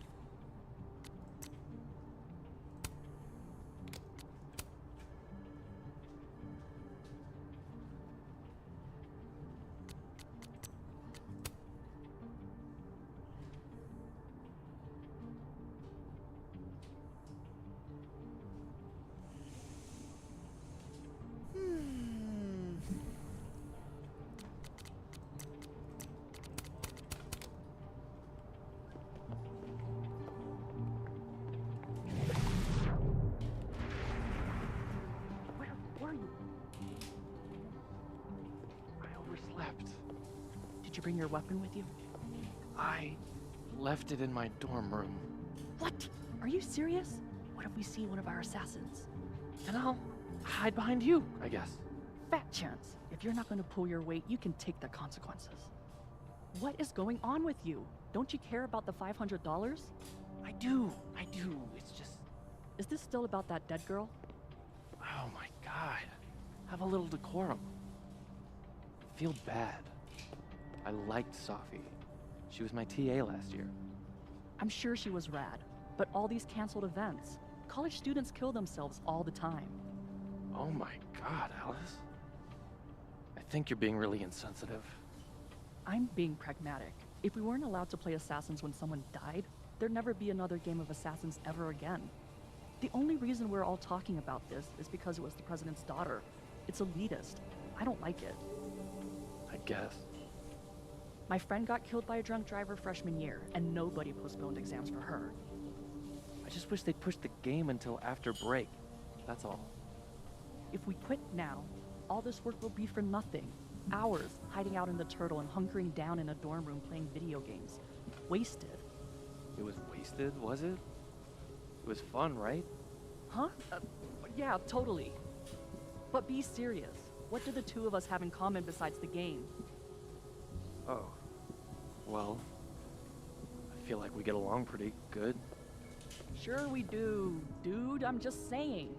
Did you bring your weapon with you? I left it in my dorm room. What? Are you serious? What if we see one of our assassins? And I'll hide behind you, I guess. Fat chance. If you're not going to pull your weight, you can take the consequences. What is going on with you? Don't you care about the $500? I do. It's just... Is this still about that dead girl? Oh my god. Have a little decorum. I feel bad. I liked Safi. She was my TA last year. I'm sure she was rad, but all these canceled events. College students kill themselves all the time. Oh my god, Alice. I think you're being really insensitive. I'm being pragmatic. If we weren't allowed to play Assassins when someone died, there'd never be another game of Assassins ever again. The only reason we're all talking about this is because it was the president's daughter. It's elitist. I don't like it. I guess. My friend got killed by a drunk driver freshman year, and nobody postponed exams for her. I just wish they'd pushed the game until after break. That's all. If we quit now, all this work will be for nothing. Hours hiding out in the turtle and hunkering down in a dorm room playing video games. Wasted. It was wasted, was it? It was fun, right? Huh? Yeah, totally. But be serious. What do the two of us have in common besides the game? Oh. Well, I feel like we get along pretty good. Sure we do, dude. I'm just saying.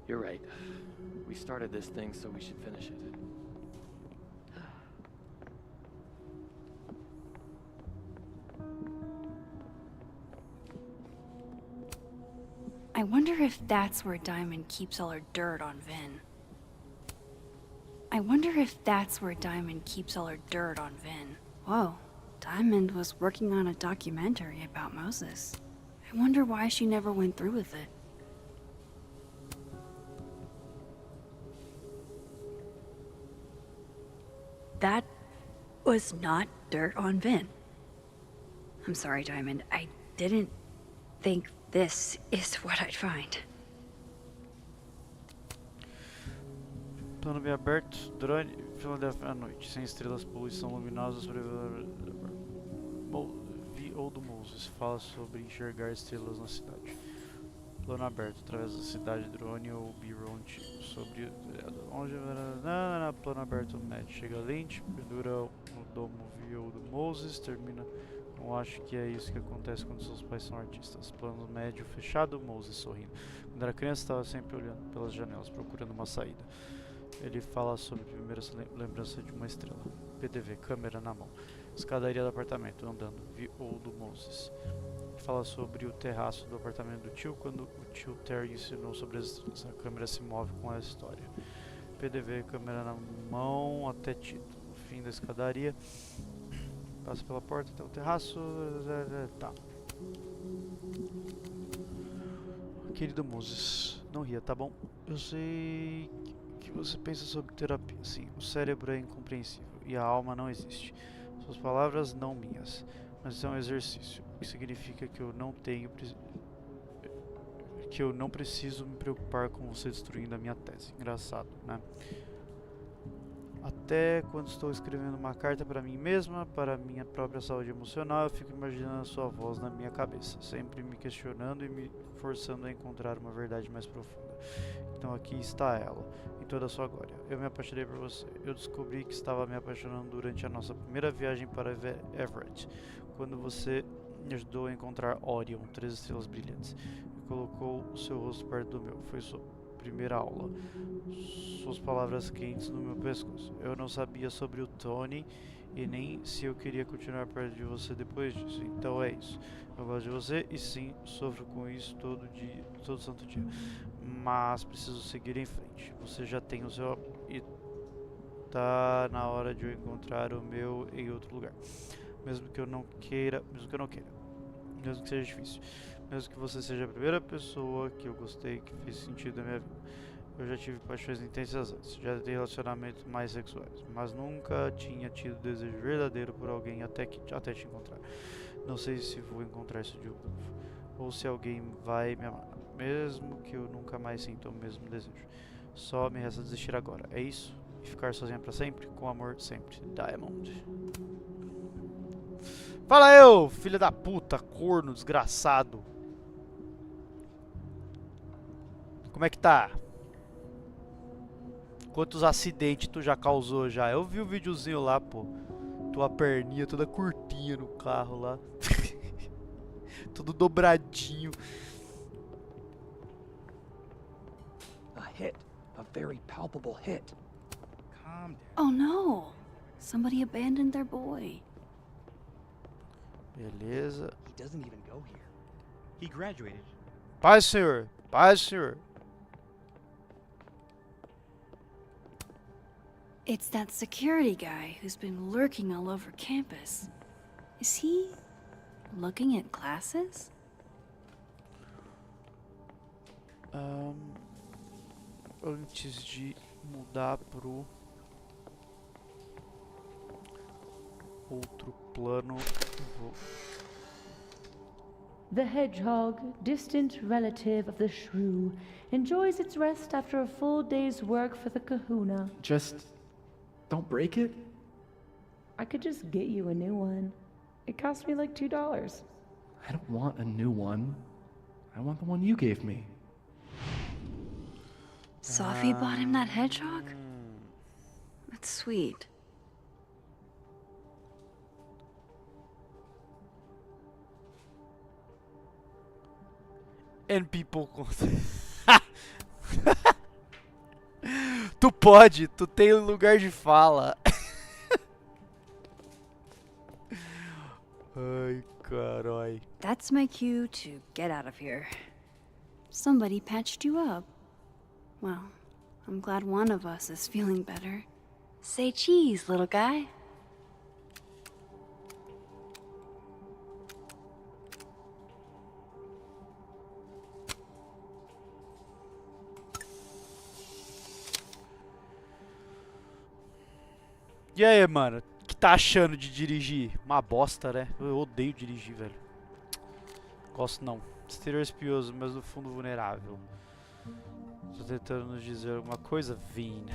You're right. We started this thing, so we should finish it. I wonder if that's where Diamond keeps all her dirt on Vin. Whoa, Diamond was working on a documentary about Moses. I wonder why she never went through with it. That was not dirt on Vin. I'm sorry, Diamond. I didn't think this is what I'd find. Plano bem aberto, drone, Filadélfia à noite, sem estrelas, poluição luminosa, ou do Moses, fala sobre enxergar estrelas na cidade. Plano aberto, através da cidade, drone ou B-roll antigo, sobre onde... Plano aberto, médio, chega lente, pendura no domo ou do Moses, termina... Eu acho que é isso que acontece quando seus pais são artistas. Plano médio fechado, Moses sorrindo. Quando era criança, estava sempre olhando pelas janelas, procurando uma saída. Ele fala sobre a primeira lembrança de uma estrela. PDV, câmera na mão. Escadaria do apartamento, andando. Ou do Moses. Ele fala sobre o terraço do apartamento do tio, quando o tio Terry ensinou sobre as estrelas. A câmera se move com a história. PDV, câmera na mão, até título. Fim da escadaria. Passa pela porta até o terraço. Tá. Querido Moses, não ria, tá bom? Eu sei que você pensa sobre terapia. Sim, o cérebro é incompreensível e a alma não existe. Suas palavras não minhas, mas isso é um exercício, o que significa que eu não preciso me preocupar com você destruindo a minha tese. Engraçado, né? Até quando estou escrevendo uma carta para mim mesma, para minha própria saúde emocional, eu fico imaginando a sua voz na minha cabeça, sempre me questionando e me forçando a encontrar uma verdade mais profunda. Então aqui está ela, em toda a sua glória. Eu me apaixonei por você. Eu descobri que estava me apaixonando durante a nossa primeira viagem para Everett, quando você me ajudou a encontrar Orion, 3 estrelas brilhantes, e colocou o seu rosto perto do meu. Foi sua primeira aula. Suas palavras quentes no meu pescoço. Eu não sabia sobre o Tony e nem se eu queria continuar perto de você depois disso. Então é isso. Eu gosto de você e sim, sofro com isso todo dia, todo santo dia. Mas preciso seguir em frente. Você já tem o seu e tá na hora de eu encontrar o meu em outro lugar. Mesmo que eu não queira, mesmo que seja difícil. Mesmo que você seja a primeira pessoa que eu gostei, que fez sentido na minha vida. Eu já tive paixões intensas antes, já tive relacionamentos mais sexuais, mas nunca tinha tido desejo verdadeiro por alguém até te encontrar. Não sei se vou encontrar isso de novo, ou se alguém vai me amar, mesmo que eu nunca mais sinta o mesmo desejo. Só me resta desistir agora, é isso? E ficar sozinha pra sempre? Com amor sempre, Diamond. Fala eu, filho da puta, corno, desgraçado. Como é que tá? Quantos acidentes tu já causou já? Eu vi o videozinho lá, pô. Tua perninha toda curtinha no carro lá. Tudo dobradinho. A hit. A very palpable hit. Calm down. Oh no! Somebody abandoned their boy. Beleza. He doesn't even go here. He graduated. Paz, senhor. Paz, senhor. It's that security guy who's been lurking all over campus. Is he looking at classes? Antes de mudar pro outro plano, vou... The hedgehog, distant relative of the shrew, enjoys its rest after a full day's work for the kahuna. Just don't break it? I could just get you a new one. It cost me like $2. I don't want a new one. I want the one you gave me. Sophie bought him that hedgehog? That's sweet. And people... Tu pode, tu tem lugar de fala. Ai, carai. That's my cue to get out of here. Somebody patched you up. Well, I'm glad one of us is feeling better. Say cheese, little guy. E aí, mano? O que tá achando de dirigir? Uma bosta, né? Eu odeio dirigir, velho. Gosto não. Exterior espioso, mas no fundo vulnerável. Tô tentando nos dizer alguma coisa, Vin.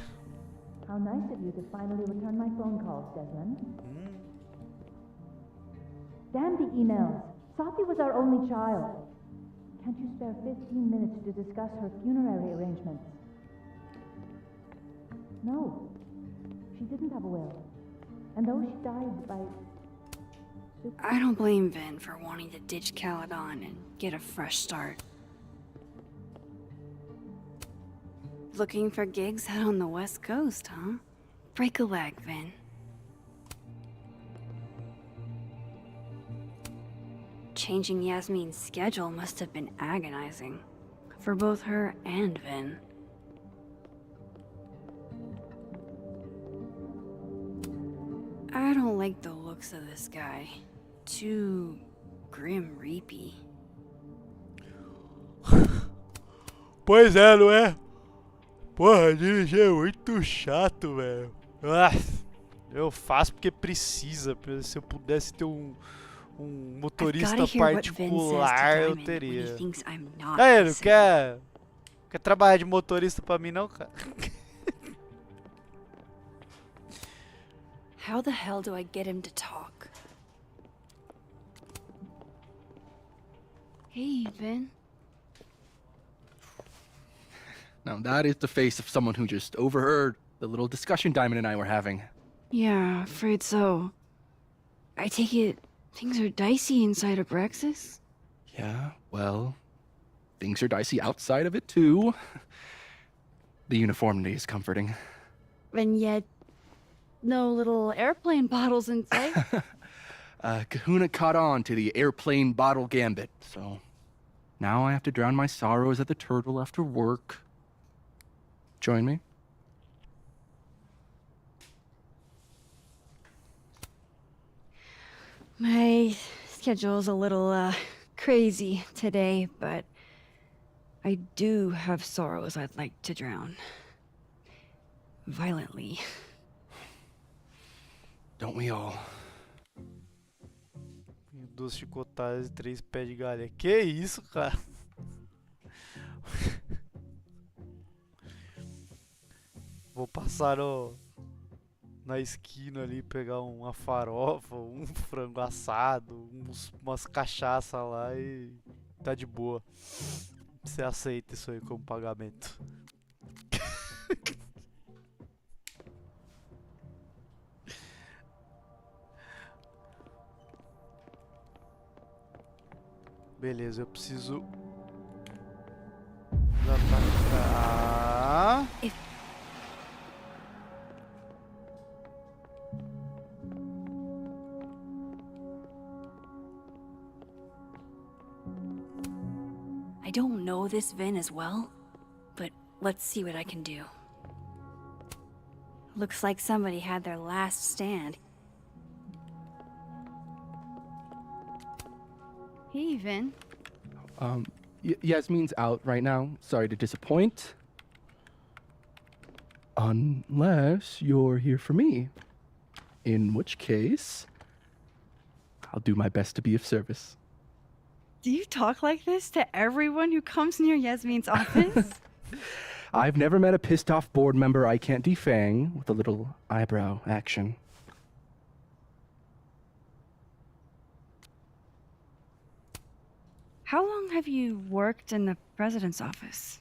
How nice of you to finally return my phone calls, Desmond. Damn the emails. Sophie was our only child. Can't you spare 15 minutes to discuss her funerary arrangements? No. She didn't have a will. And though she died by... I don't blame Vin for wanting to ditch Caledon and get a fresh start. Looking for gigs out on the West Coast, huh? Break a leg, Vin. Changing Yasmin's schedule must have been agonizing. For both her and Vin. I don't like the looks of this guy. Too grim reapy. Pois é, não é? Porra, dirigir é muito chato, velho. Ah, eu faço porque precisa. Se eu pudesse ter um motorista particular, eu teria. Aí, não quer trabalhar de motorista pra mim, não, cara? How the hell do I get him to talk? Hey, Vin. Now that is the face of someone who just overheard the little discussion Diamond and I were having. Yeah, afraid so. I take it things are dicey inside of Brexis? Yeah, well, things are dicey outside of it too. The uniformity is comforting. And yet, no little airplane bottles in sight. Kahuna caught on to the airplane bottle gambit, so now I have to drown my sorrows at the turtle after work. Join me? My schedule's a little, crazy today, but I do have sorrows I'd like to drown. Violently. Don't we all? 2 chicotadas e 3 pés de galinha. Que isso, cara? Vou passar na esquina ali, pegar uma farofa, um frango assado, umas cachaça lá e tá de boa. Você aceita isso aí como pagamento. Beleza, eu preciso atacar. I don't know this Vin as well, but let's see what I can do. Looks like somebody had their last stand. Hey, Vin. Yasmin's out right now. Sorry to disappoint. Unless you're here for me. In which case, I'll do my best to be of service. Do you talk like this to everyone who comes near Yasmin's office? I've never met a pissed off board member I can't defang with a little eyebrow action. How long have you worked in the president's office?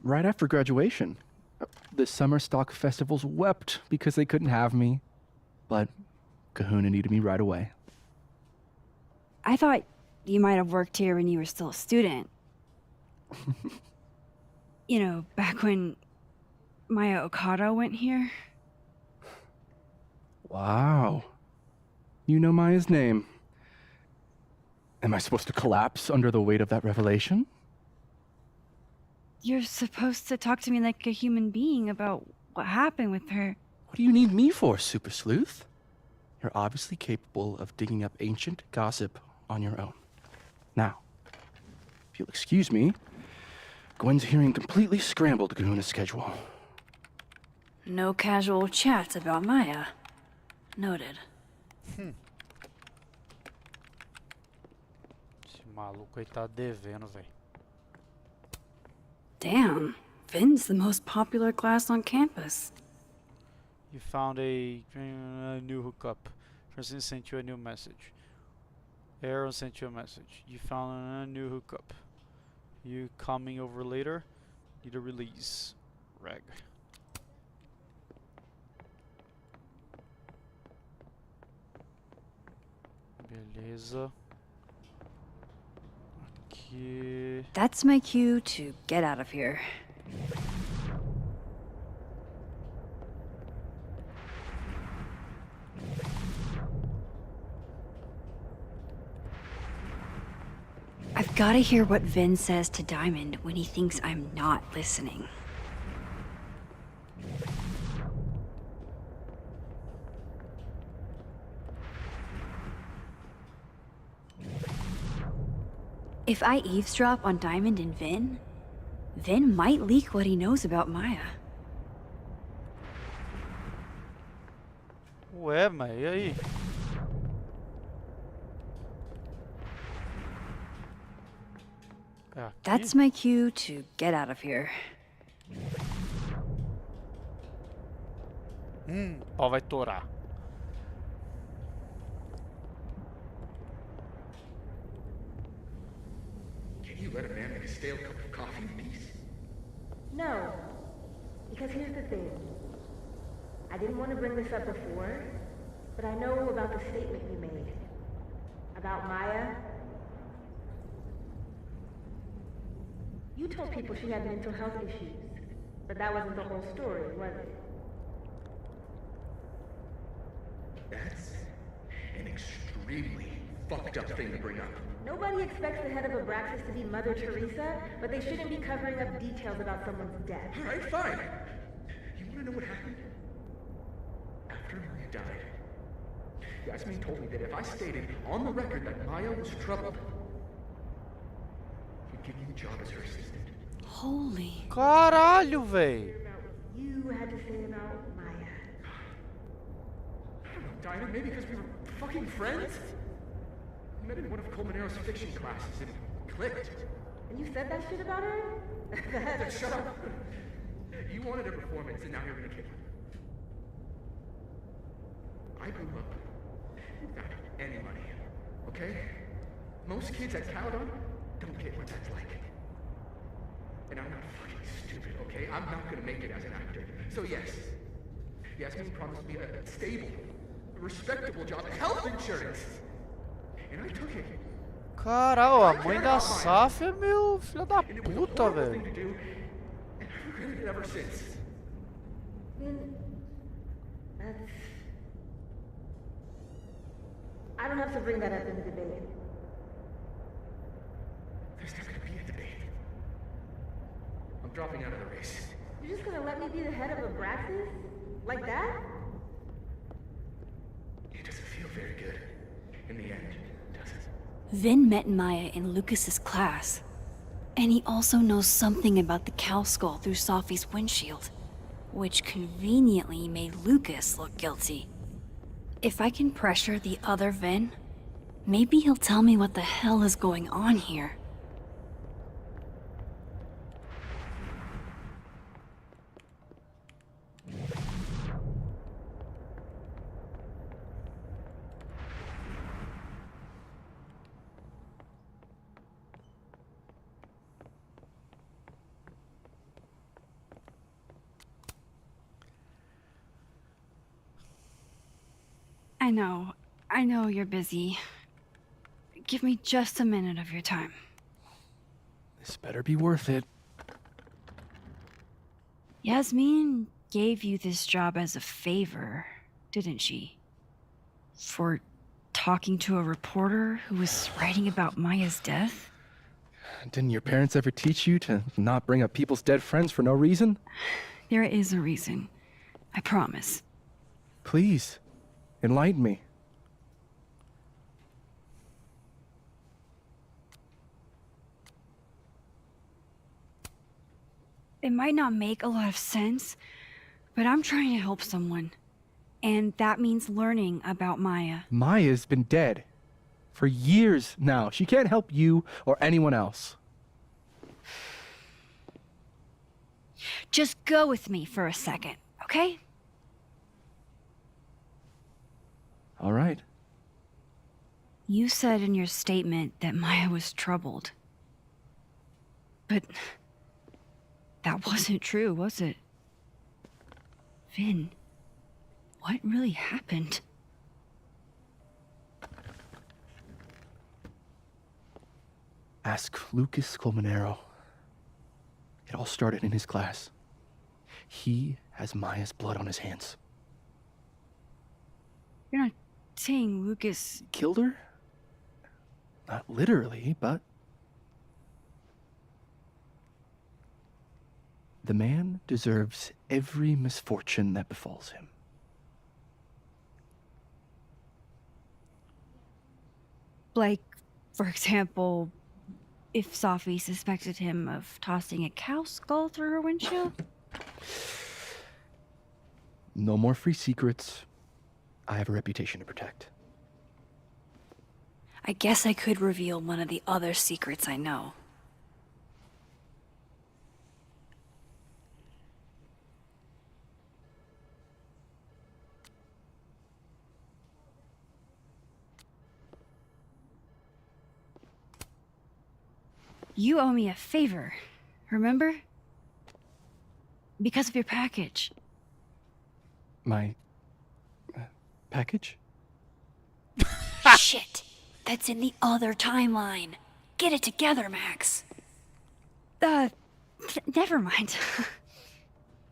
Right after graduation. The summer stock festivals wept because they couldn't have me. But Kahuna needed me right away. I thought you might have worked here when you were still a student. You know, back when Maya Okada went here. Wow. You know Maya's name. Am I supposed to collapse under the weight of that revelation? You're supposed to talk to me like a human being about what happened with her. What do you need me for, Super Sleuth? You're obviously capable of digging up ancient gossip on your own. Now, if you'll excuse me, Gwen's hearing completely scrambled Kahuna's schedule. No casual chats about Maya. Noted. Esse maluco aí tá devendo, velho. Damn, Vin's the most popular class on campus. You found a new hookup. Person sent you a new message. Aaron sent you a message. You found a new hookup. You coming over later? Need a release. Reg. Beleza. Aqui. That's my cue to get out of here. I've got to hear what Vin says to Diamond when he thinks I'm not listening. If I eavesdrop on Diamond and Vin, Vin might leak what he knows about Maya. Ué, mas e aí? É aqui? That's my cue to get out of here. O pau vai torar. Can you let a man make a stale cup of coffee in peace? No. Because here's the thing. I didn't want to bring this up before, but I know about the statement you made. About Maya. You told people she had mental health issues, but that wasn't the whole story, was it? That's an extremely fucked up thing to bring up. Nobody expects the head of Abraxas to be Mother Teresa, but they shouldn't be covering up details about someone's death. Alright, fine. You wanna know what happened? After Maria died, Yasmin told me that if I stated on the record that Maya was troubled, he'd give me the job as her assistant. Holy. Caralho, véi. You had to say about Maya. I don't know, Dinah, maybe because we were fucking friends? We met in one of Colmenaro's fiction classes and it clicked. And you said that shit about her? Shut up! You wanted a performance and now you're gonna kick it. I grew up without any money, okay? Most kids at Caledon don't get what that's like. And I'm not fucking stupid, okay? I'm not gonna make it as an actor. So yes, Yasmin promised me a stable, respectable job, health insurance. And I took it. Caralho, a mãe da Saf é meu filho da puta, velho. And I've regretted it ever since. That's... I don't have to bring that up in the debate. There's not gonna be a debate. I'm dropping out of the race. You're just gonna let me be the head of Abraxas? Like that? It doesn't feel very good. In the end, does it? Vin met Maya in Lucas's class. And he also knows something about the cow skull through Sophie's windshield, which conveniently made Lucas look guilty. If I can pressure the other Vin, maybe he'll tell me what the hell is going on here. I know you're busy. Give me just a minute of your time. This better be worth it. Yasmin gave you this job as a favor, didn't she? For talking to a reporter who was writing about Maya's death? Didn't your parents ever teach you to not bring up people's dead friends for no reason? There is a reason. I promise. Please, enlighten me. It might not make a lot of sense, but I'm trying to help someone. And that means learning about Maya. Maya's been dead for years now. She can't help you or anyone else. Just go with me for a second, okay? All right. You said in your statement that Maya was troubled. But that wasn't true, was it? Vin, what really happened? Ask Lucas Colmenero. It all started in his class. He has Maya's blood on his hands. You're not saying Lucas Killed her? Not literally, but... The man deserves every misfortune that befalls him. Like, for example, If Sophie suspected him of tossing a cow skull through her windshield? No more free secrets. I have a reputation to protect. I guess I could reveal one of the other secrets I know. You owe me a favor, remember? Because of your package. My package? Shit! That's in the other timeline. Get it together, Max. Never mind.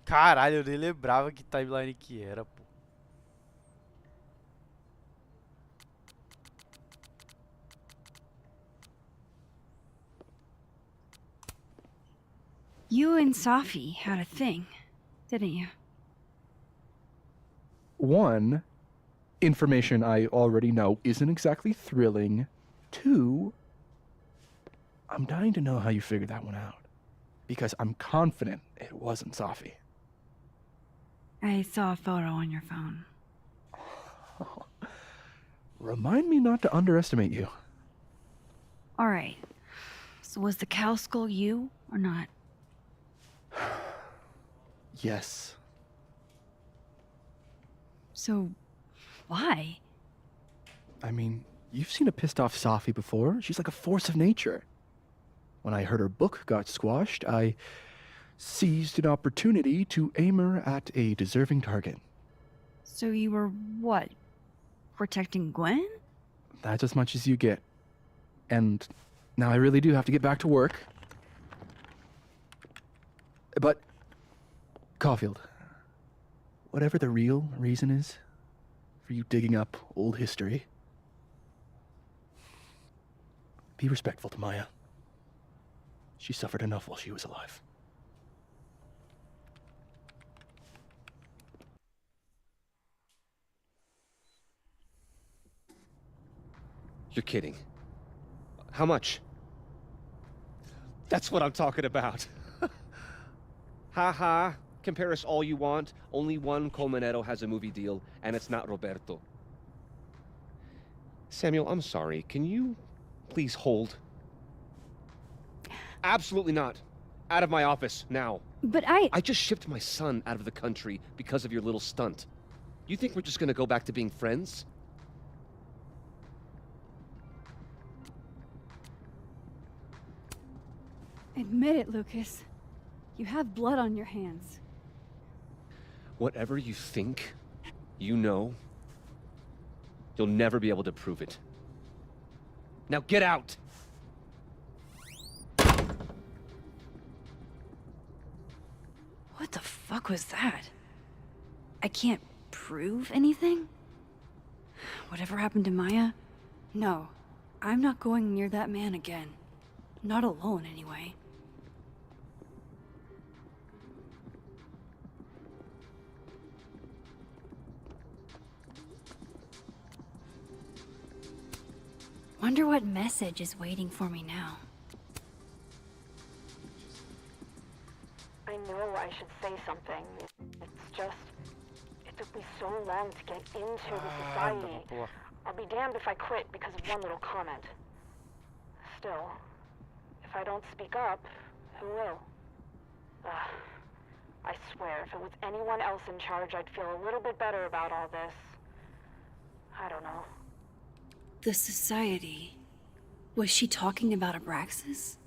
Caralho, eu nem lembrava que timeline que era, pô. You and Sophie had a thing, didn't you? One, information I already know isn't exactly thrilling. Two, I'm dying to know how you figured that one out. Because I'm confident it wasn't Sophie. I saw a photo on your phone. Remind me not to underestimate you. Alright. So was the cow skull you, or not? Yes. So, why? I mean, you've seen a pissed off Sophie before. She's like a force of nature. When I heard her book got squashed, I seized an opportunity to aim her at a deserving target. So you were, what, protecting Gwen? That's as much as you get. And now I really do have to get back to work. But, Caulfield, whatever the real reason is for you digging up old history, be respectful to Maya. She suffered enough while she was alive. You're kidding. How much? That's what I'm talking about. Ha ha. Compare us all you want. Only one Colmenero has a movie deal, and it's not Roberto. Samuel, I'm sorry. Can you please hold? Absolutely not. Out of my office, now. But I just shipped my son out of the country because of your little stunt. You think we're just gonna go back to being friends? Admit it, Lucas. You have blood on your hands. Whatever you think, you know, you'll never be able to prove it. Now get out! What the fuck was that? I can't prove anything? Whatever happened to Maya? No, I'm not going near that man again. Not alone, anyway. Wonder what message is waiting for me now. I know I should say something. It's just, it took me so long to get into the society. I'll be damned if I quit because of one little comment. Still, if I don't speak up, who will? I swear, if it was anyone else in charge, I'd feel a little bit better about all this. I don't know. The society. Was she talking about Abraxas?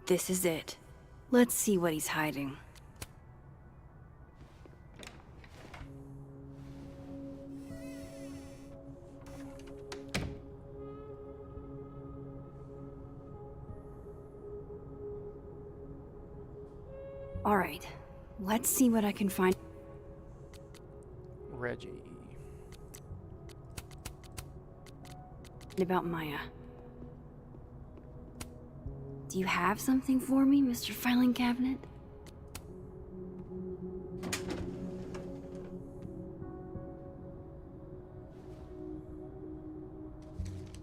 This is it. Let's see what he's hiding. All right, let's see what I can find Reggie. about Maya. Do you have something for me, Mr. Filing Cabinet?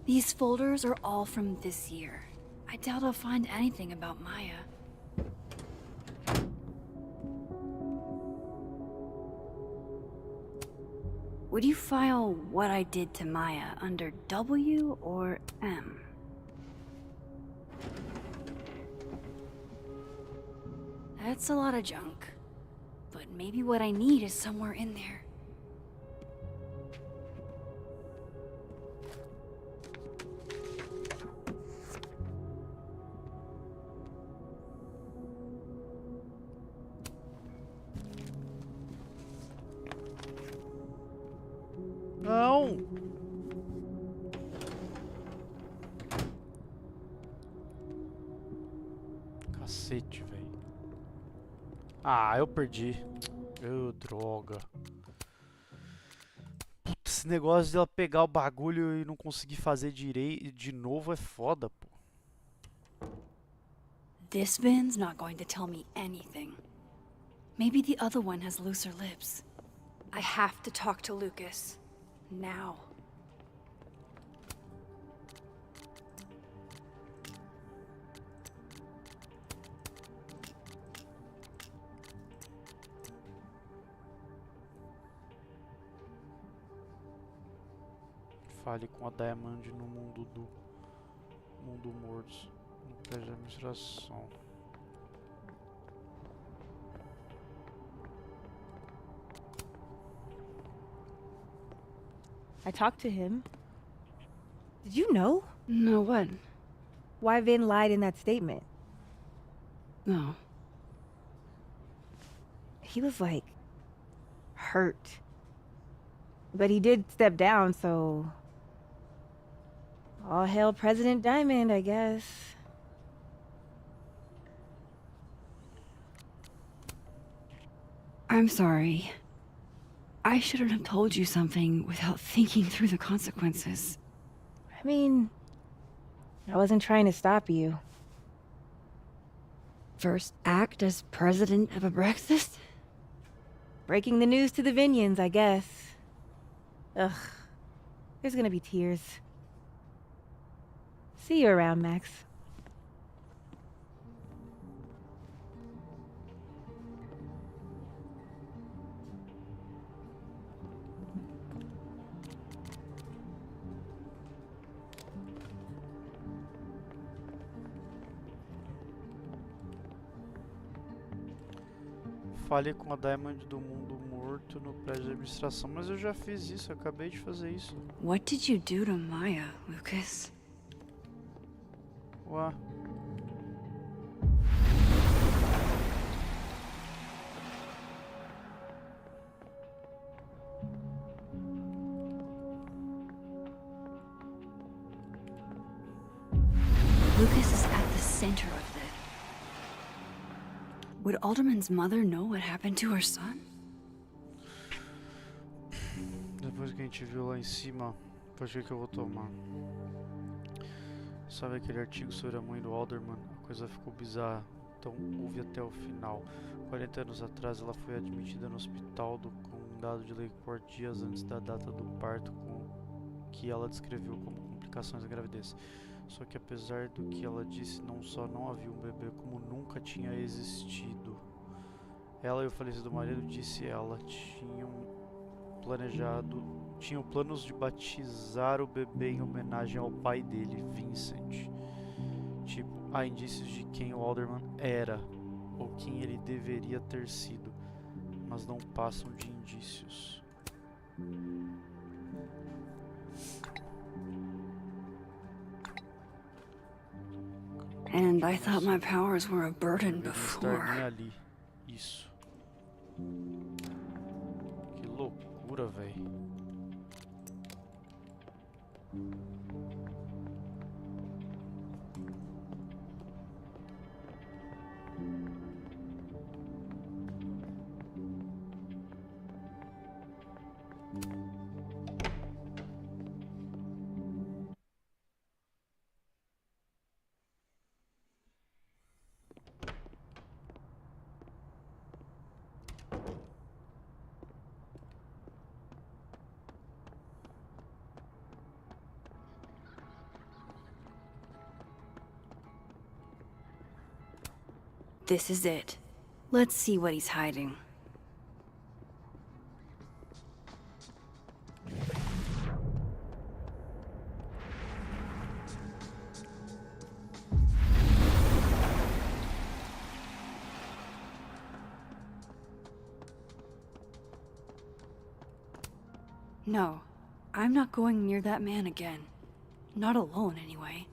These folders are all from this year. I doubt I'll find anything about Maya. Would you file what I did to Maya under W or M? That's a lot of junk. But maybe what I need is somewhere in there. Não! Cacete, velho. Ah, eu perdi. Droga. Puta, esse negócio de ela pegar o bagulho e não conseguir fazer direito de novo é foda, pô. This bin's not going to tell me anything. Maybe the other one has looser lips. I have to talk to Lucas. Now. Fale com a Diamond no mundo mortos. No prédio de administração. I talked to him. Did you know? No, what? Why Vin lied in that statement. No. He was like hurt. But he did step down, so all hail President Diamond, I guess. I'm sorry. I shouldn't have told you something without thinking through the consequences. I mean, I wasn't trying to stop you. First act as president of a breakfast? Breaking the news to the Vinians, I guess. Ugh. There's gonna be tears. See you around, Max. Falei com a Diamond do mundo morto no prédio de administração, mas eu já fiz isso, eu acabei de fazer isso. What did you do to Maya, Lucas? Ué. Lucas is at the center of this. Would Alderman's mother know what happened to her son? Depois que a gente viu lá em cima, depois o que eu vou tomar? Sabe aquele artigo sobre a mãe do Alderman? A coisa ficou bizarra, então ouve até o final. 40 anos atrás ela foi admitida no hospital do condado de Lakeport dias antes da data do parto, com que ela descreveu como complicações da gravidez. Só que apesar do que ela disse, não só não havia um bebê, como nunca tinha existido. Ela e o falecido marido, disse ela, tinham planos de batizar o bebê em homenagem ao pai dele, Vincent. Tipo, há indícios de quem o Alderman era, ou quem ele deveria ter sido, mas não passam de indícios. And I thought my powers were a burden before. Ali. Isso. Que loucura, velho. This is it. Let's see what he's hiding. No, I'm not going near that man again. Not alone, anyway.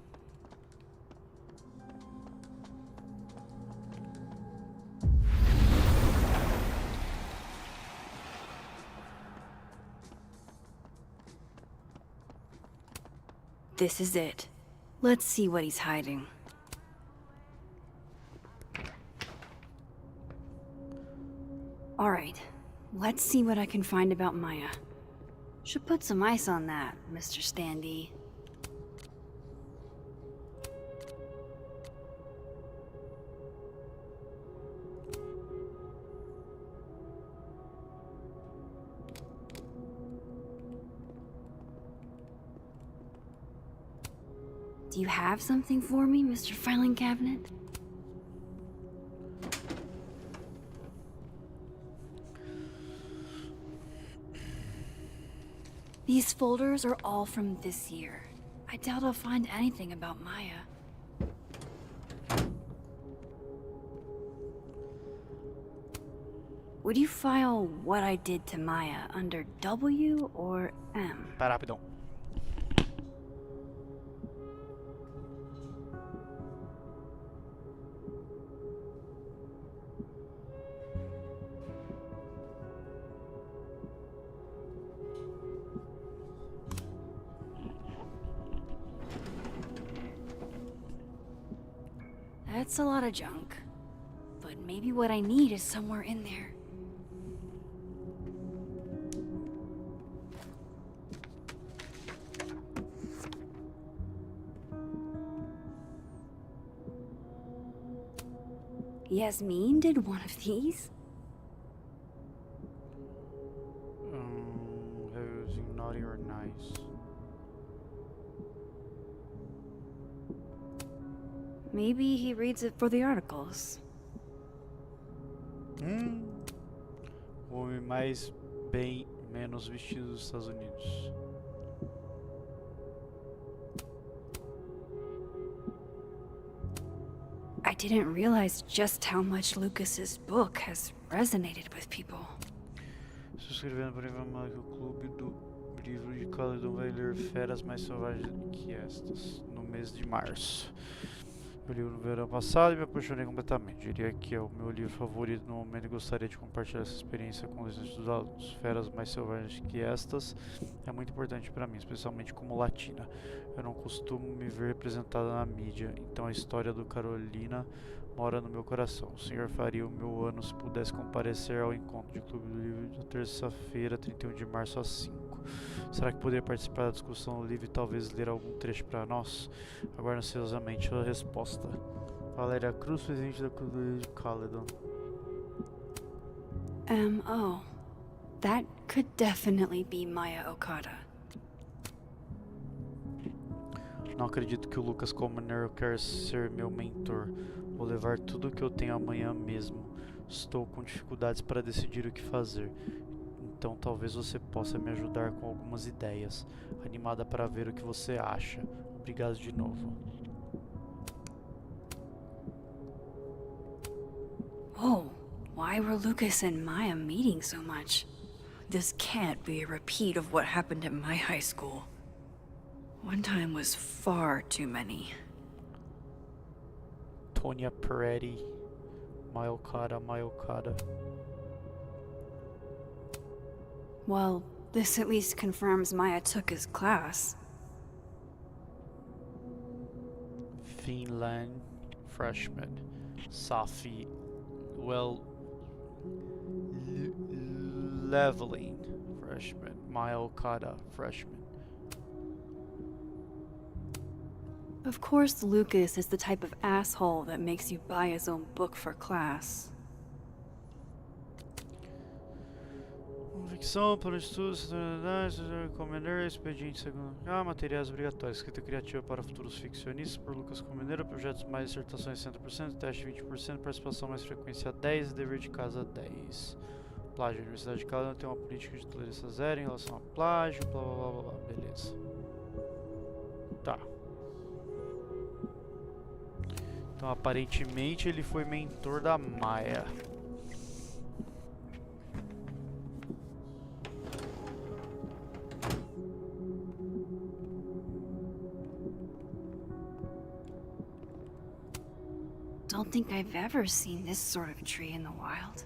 This is it. Let's see what he's hiding. Alright, let's see what I can find about Maya. Should put some ice on that, Mr. Standee. Do you have something for me, Mr. Filing Cabinet? These folders are all from this year. I doubt I'll find anything about Maya. Would you file what I did to Maya under W or M? Pera, rapidão. That's a lot of junk. But maybe what I need is somewhere in there. Yasmin did one of these? Who's naughty or nice? Maybe he reads it for the articles. O homem mais bem menos vestido dos Estados Unidos. I didn't realize just how much Lucas's book has resonated with people. Estou escrevendo para informar que o clube do livro de Caledon vai ler Feras Mais Selvagens que Estas no mês de março. Eu li no verão passado e me apaixonei completamente. Diria que é o meu livro favorito no momento e gostaria de compartilhar essa experiência com os estudantes alunos. Feras Mais Selvagens que Estas é muito importante para mim, especialmente como latina. Eu não costumo me ver representada na mídia, então a história do Carolina mora no meu coração. O senhor faria o meu ano se pudesse comparecer ao encontro de Clube do Livro de terça-feira, 31 de março às 5. Será que poderia participar da discussão do livro e talvez ler algum trecho para nós? Aguardo ansiosamente a resposta. Valéria Cruz, presidente da Clube do Livro de Caledon. M.O. That could definitely be Maya Okada. Não acredito que o Lucas Commoner quer ser meu mentor. Vou levar tudo o que eu tenho amanhã mesmo. Estou com dificuldades para decidir o que fazer. Então talvez você possa me ajudar com algumas ideias. Animada para ver o que você acha. Obrigado de novo. Whoa, why were Lucas and Maya meeting so much? This can't be a repeat of what happened at my high school. One time was far too many. Tonya Peretti, Mayokada. Well, this at least confirms Maya took his class. Finland, freshman. Safi, leveling, freshman. Mayokada, freshman. Of course, Lucas is the type of asshole that makes you buy his own book for class. Vamos ver o que ficção, para o estudo, Comender, expediente segundo. Materiais obrigatórios, escrita criativa para futuros ficcionistas, por Lucas Comender, projetos mais dissertações 60%, teste 20%, participação mais frequência 10, dever de casa 10. Plágio, a Universidade de Calgary tem uma política de tolerância zero em relação a plágio, blá blá blá blá, blá. Beleza. Tá. Então aparentemente ele foi mentor da Maia. Don't think I've ever seen this sort of tree in the wild.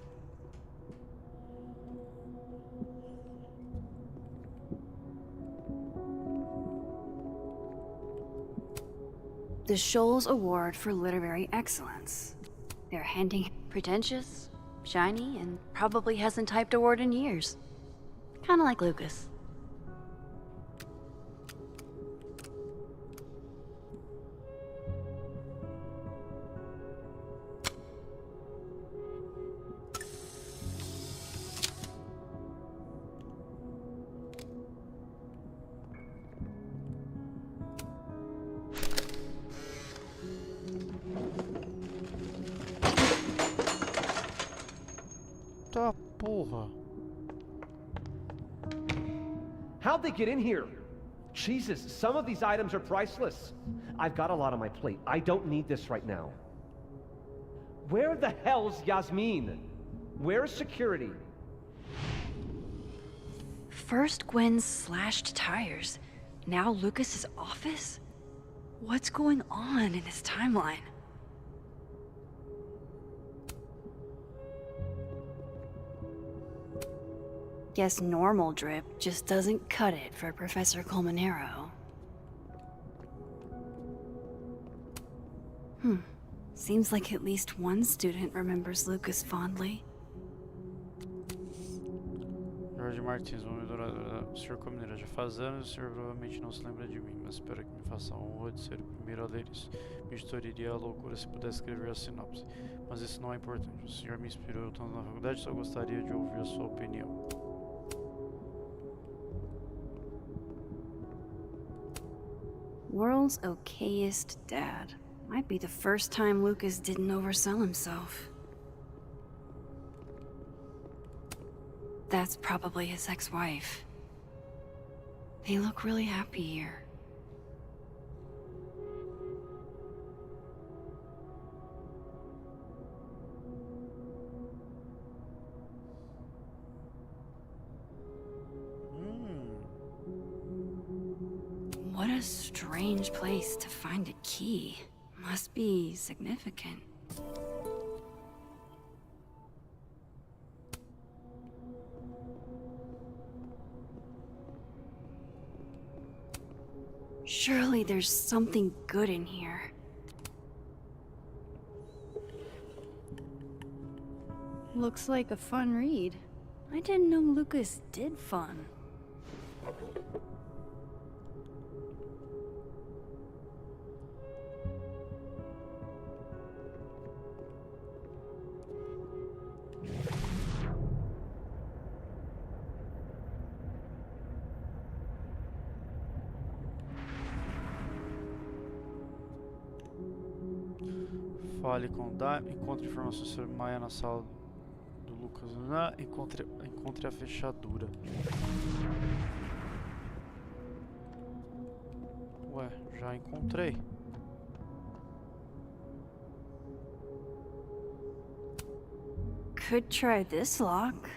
The Shoals Award for Literary Excellence. They're handing pretentious, shiny, and probably hasn't typed a word in years. Kinda like Lucas. Tá porra. How'd they get in here? Jesus, some of these items are priceless. I've got a lot on my plate. I don't need this right now. Where the hell's Yasmin? Where's security? First Gwen's slashed tires, now Lucas's office? What's going on in this timeline? Guess normal drip just doesn't cut it for Professor Colmenero. Seems like at least one student remembers Lucas fondly. Jorge Martins, o Sr. Colmenero, já faz anos, o senhor provavelmente não se lembra de mim, mas espero que me faça a honra de ser o primeiro a ler isso. Me estouraria a loucura se pudesse escrever a sinopse. Mas isso não é importante. O senhor me inspirou tanto na faculdade, só gostaria de ouvir a sua opinião. World's okayest dad. Might be the first time Lucas didn't oversell himself. That's probably his ex-wife. They look really happy here. What a strange place to find a key. Must be significant. Surely there's something good in here. Looks like a fun read. I didn't know Lucas did fun. Fale com Dime, encontre informações sobre Maia na sala do Lucas. Encontre a fechadura. Ué, já encontrei. Could try this lock.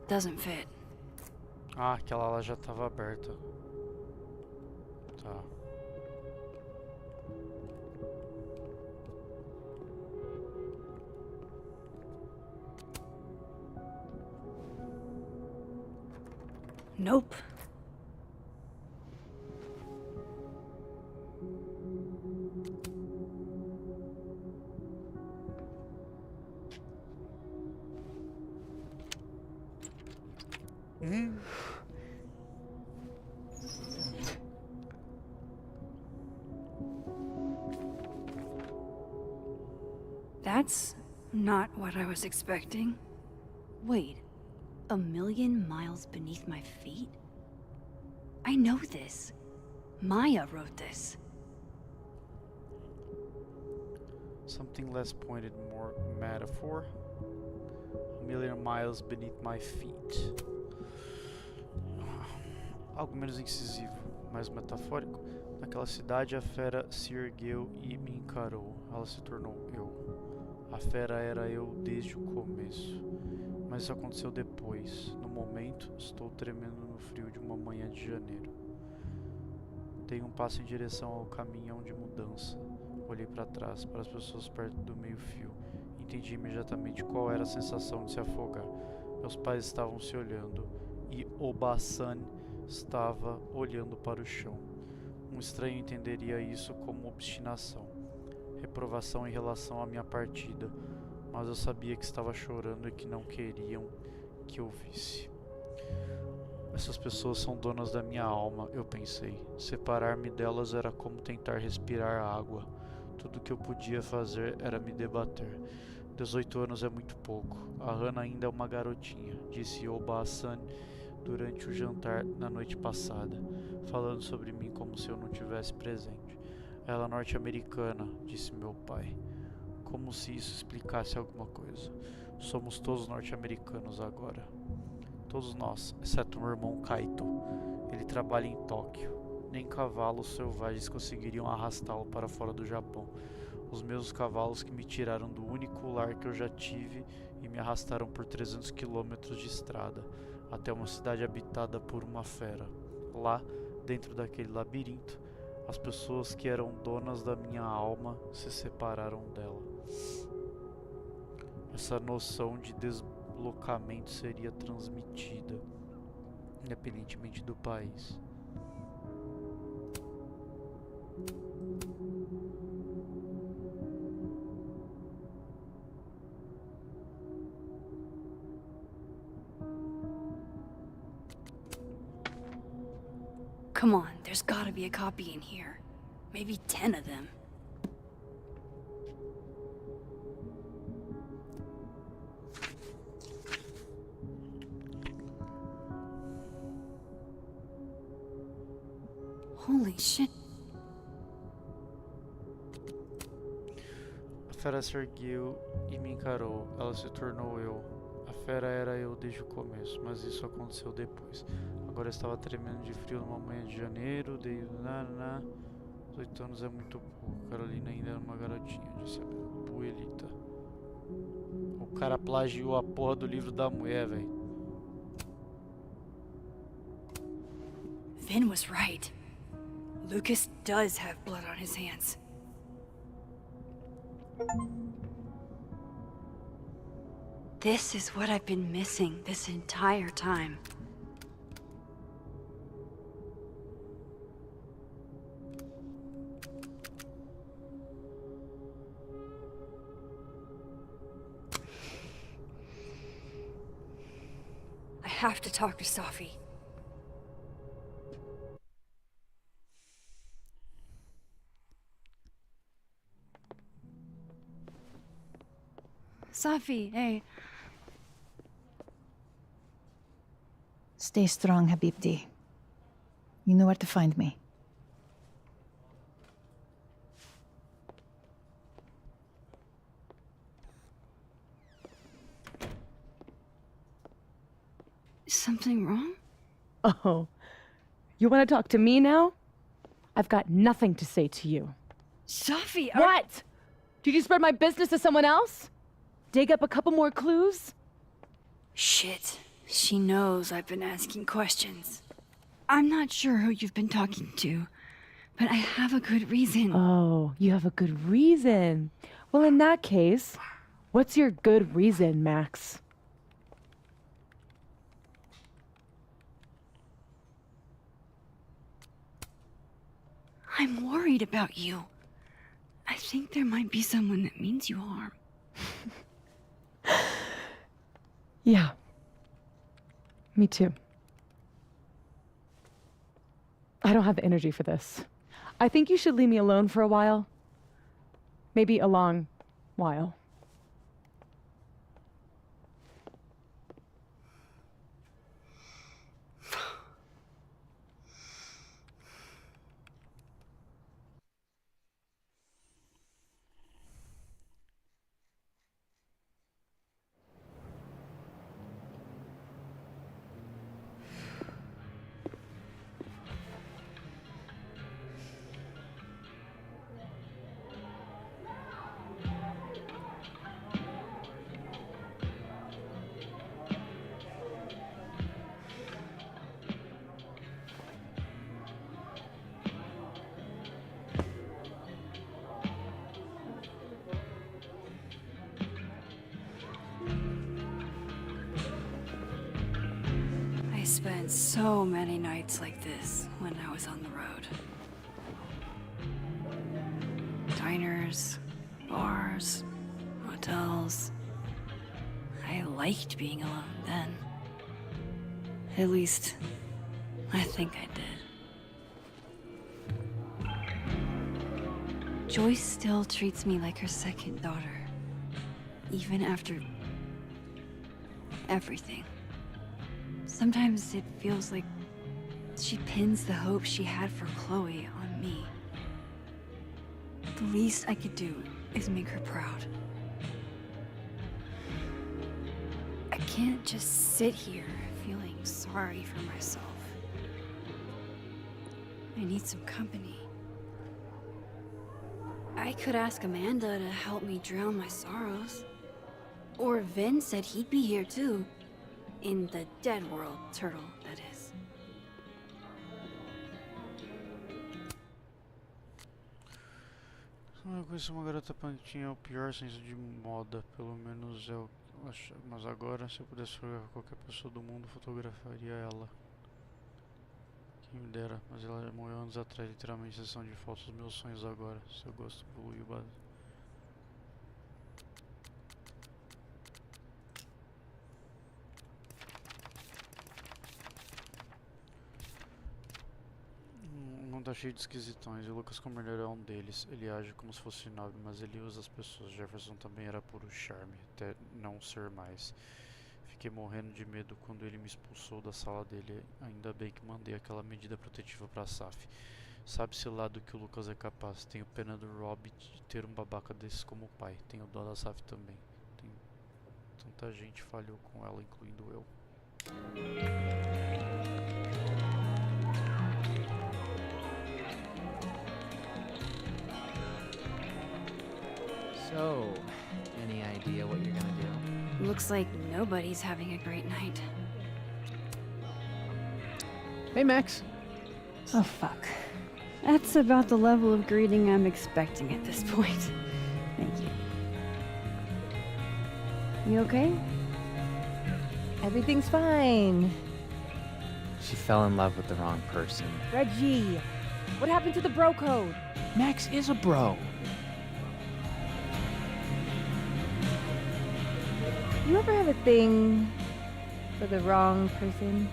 Doesn't fit. Ah, aquela lá já estava aberta. Tá. Nope. That's not what I was expecting. Wait, 1,000,000 miles beneath my feet? I know this. Maya wrote this. Something less pointed, more metaphor. 1,000,000 miles beneath my feet. Algo menos incisivo, mais metafórico. Naquela cidade, a fera se ergueu e me encarou. Ela se tornou eu. A fera era eu desde o começo. Mas isso aconteceu depois. No momento, estou tremendo no frio de uma manhã de janeiro. Dei um passo em direção ao caminhão de mudança. Olhei para trás, para as pessoas perto do meio-fio. Entendi imediatamente qual era a sensação de se afogar. Meus pais estavam se olhando e Obasan estava olhando para o chão. Um estranho entenderia isso como obstinação, reprovação em relação à minha partida, mas eu sabia que estava chorando e que não queriam que eu visse. Essas pessoas são donas da minha alma, eu pensei. Separar-me delas era como tentar respirar água. Tudo que eu podia fazer era me debater. 18 anos é muito pouco. A Hannah ainda é uma garotinha, disse Oba-san durante o jantar na noite passada, falando sobre mim como se eu não tivesse presente. Ela é norte-americana, disse meu pai. Como se isso explicasse alguma coisa. Somos todos norte-americanos agora. Todos nós, exceto meu irmão Kaito. Ele trabalha em Tóquio. Nem cavalos selvagens conseguiriam arrastá-lo para fora do Japão. Os mesmos cavalos que me tiraram do único lar que eu já tive e me arrastaram por 300 quilômetros de estrada, até uma cidade habitada por uma fera. Lá, dentro daquele labirinto, as pessoas que eram donas da minha alma se separaram dela. Essa noção de deslocamento seria transmitida, independentemente do país. Come on, there's gotta be a copy in here. Maybe 10 of them. Holy shit. A fera se ergueu e me encarou. Ela se tornou eu. A fera era eu desde o começo, mas isso aconteceu depois. Agora eu estava tremendo de frio numa manhã de janeiro, desde 18 anos é muito pouco. Carolina ainda era uma garotinha, disse a Buelita. O cara plagiou a porra do livro da mulher, velho. Vin was right. Lucas does have blood on his hands. This is what I've been missing this entire time. I have to talk to Safi. Safi, hey. Stay strong, Habibti. You know where to find me. Is something wrong? Oh, you want to talk to me now? I've got nothing to say to you. Safi, What? Did you spread my business to someone else? Dig up a couple more clues? Shit. She knows I've been asking questions. I'm not sure who you've been talking to, but I have a good reason. Oh, you have a good reason. Well, in that case, what's your good reason, Max? I'm worried about you. I think there might be someone that means you harm. Yeah. Me too. I don't have the energy for this. I think you should leave me alone for a while. Maybe a long while. spent so many nights like this when I was on the road. Diners, bars, hotels. I liked being alone then. At least, I think I did. Joyce still treats me like her second daughter, even after everything. Sometimes it feels like she pins the hope she had for Chloe on me. The least I could do is make her proud. I can't just sit here feeling sorry for myself. I need some company. I could ask Amanda to help me drown my sorrows. Or Vin said he'd be here too. In the dead world, turtle, that is. Eu conheci uma garota punk que tinha o pior senso de moda, pelo menos eu acho. Mas agora, se eu pudesse fotografar qualquer pessoa do mundo, fotografaria ela. Quem me dera, mas ela já morreu anos atrás, literalmente, sessão de fotos dos meus sonhos agora. Seu gosto evoluiu bastante. Não tá cheio de esquisitões, e o Lucas Comerneiro é um deles. Ele age como se fosse nobre, mas ele usa as pessoas. Jefferson também era puro charme, até não ser mais. Fiquei morrendo de medo quando ele me expulsou da sala dele. Ainda bem que mandei aquela medida protetiva pra Saf. Sabe-se lá do que o Lucas é capaz. Tenho pena do Rob de ter um babaca desses como pai. Tenho dó da Saf também. Tanta gente falhou com ela, incluindo eu. So, any idea what you're gonna do? Looks like nobody's having a great night. Hey, Max. Oh, fuck. That's about the level of greeting I'm expecting at this point. Thank you. You okay? Everything's fine. She fell in love with the wrong person. Reggie, what happened to the bro code? Max is a bro. You ever have a thing for the wrong person?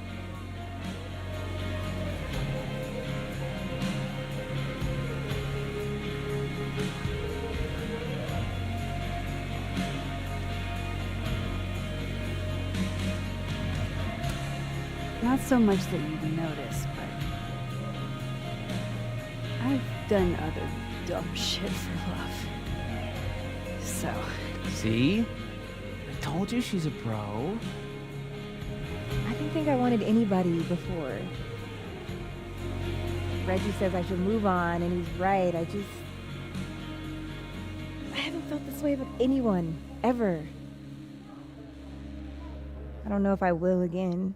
Not so much that you'd notice, but I've done other dumb shit for love. So. See? Told you she's a bro. I didn't think I wanted anybody before. Reggie says I should move on, and he's right. I haven't felt this way about anyone, ever. I don't know if I will again.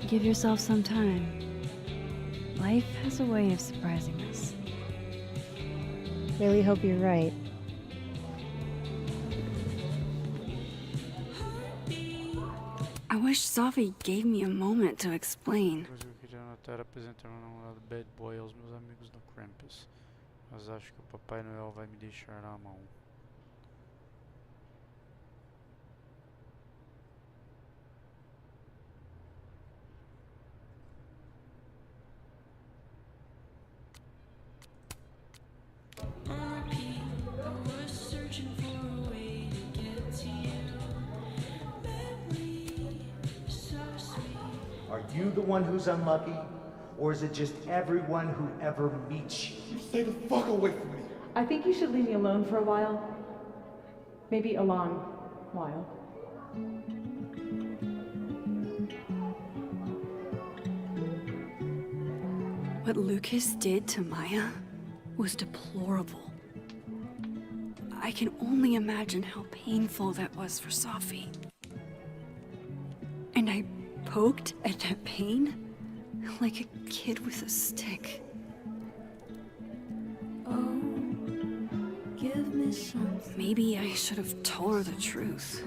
Give yourself some time. Life has a way of surprising us. Really hope you're right. I wish Sophie gave me a moment to explain. Eu queria anotar apresentar meu namorado Bad Boy aos meus amigos no Krampus. Mas acho que o Papai Noel vai me deixar na mão. Are you the one who's unlucky? Or is it just everyone who ever meets you? Stay the fuck away from me. I think you should leave me alone for a while. Maybe a long while. What Lucas did to Maya was deplorable. I can only imagine how painful that was for Sophie. And I poked at that pain like a kid with a stick. Oh, give me Maybe I should have told her the truth.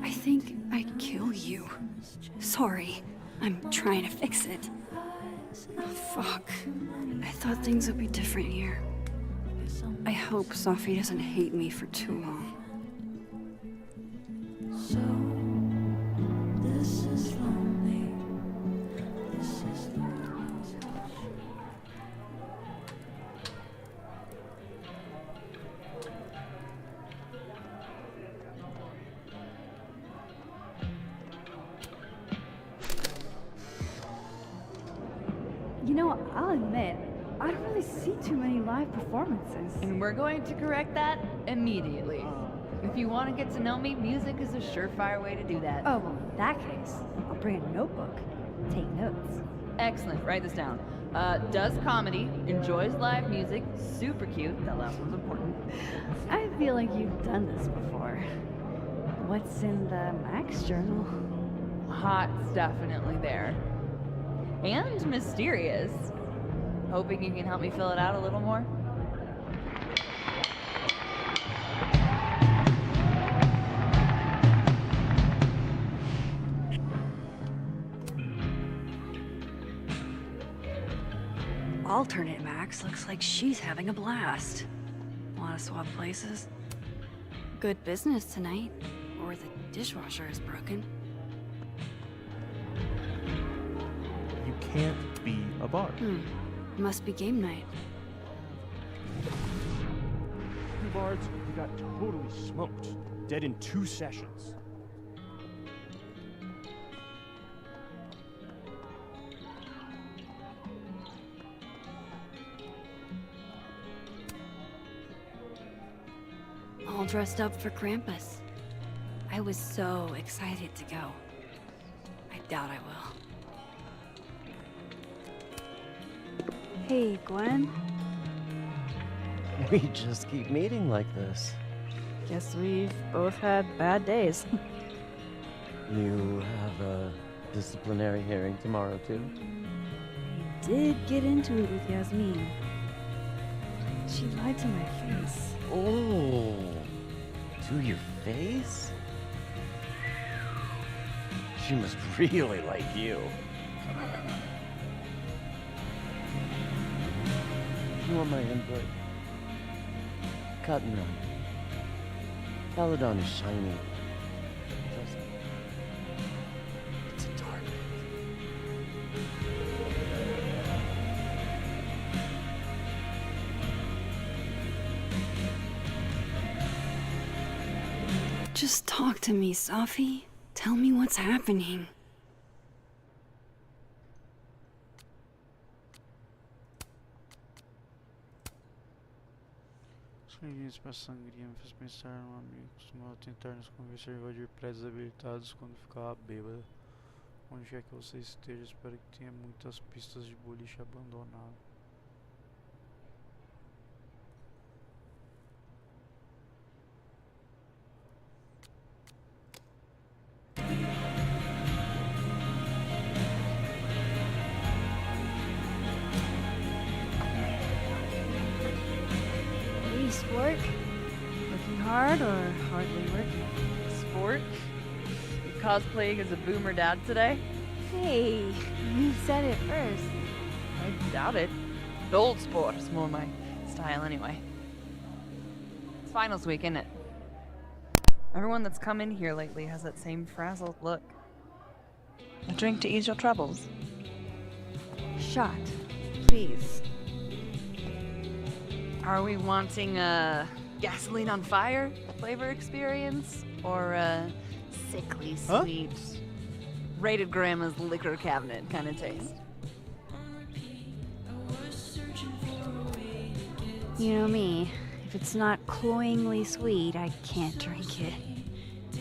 I think I'd kill you. Sorry, I'm trying to fix it. Oh, fuck. I thought things would be different here. I hope Sophie doesn't hate me for too long. You know, I'll admit, I don't really see too many live performances. And we're going to correct that immediately. If you want to get to know me, music is a surefire way to do that. Oh, well, in that case, I'll bring a notebook. Take notes. Excellent, write this down. Does comedy, enjoys live music, super cute, that last one's important. I feel like you've done this before. What's in the Max journal? Hot's definitely there. And mysterious. Hoping you can help me fill it out a little more? Alternate Max looks like she's having a blast. Want to swap places? Good business tonight, or the dishwasher is broken. You can't be a bard. Must be game night. You bards, you got totally smoked. Dead in 2 sessions. All dressed up for Krampus. I was so excited to go. I doubt I will. Hey, Gwen. We just keep meeting like this. Guess we've both had bad days. You have a disciplinary hearing tomorrow, too? Did get into it with Yasmin. She lied to my face. Oh, to your face? She must really like you. You want my input? Cut and run. Peladon is shiny. Trust me. It's a target. Just talk to me, Sophie. Tell me what's happening. Os para sangria me fez pensar num amigo que costumava tentar nos convencer a invadir prédios habilitados quando ficava bêbada. Onde quer que você esteja, espero que tenha muitas pistas de boliche abandonado. Sport? Working hard or hardly working? Sport? You cosplaying as a boomer dad today? Hey, you said it first. I doubt it. Old sport is more my style anyway. It's finals week, isn't it? Everyone that's come in here lately has that same frazzled look. A drink to ease your troubles. Shot, please. Are we wanting a gasoline on fire flavor experience or a sickly sweet, rated grandma's liquor cabinet kind of taste? You know me. If it's not cloyingly sweet, I can't drink it.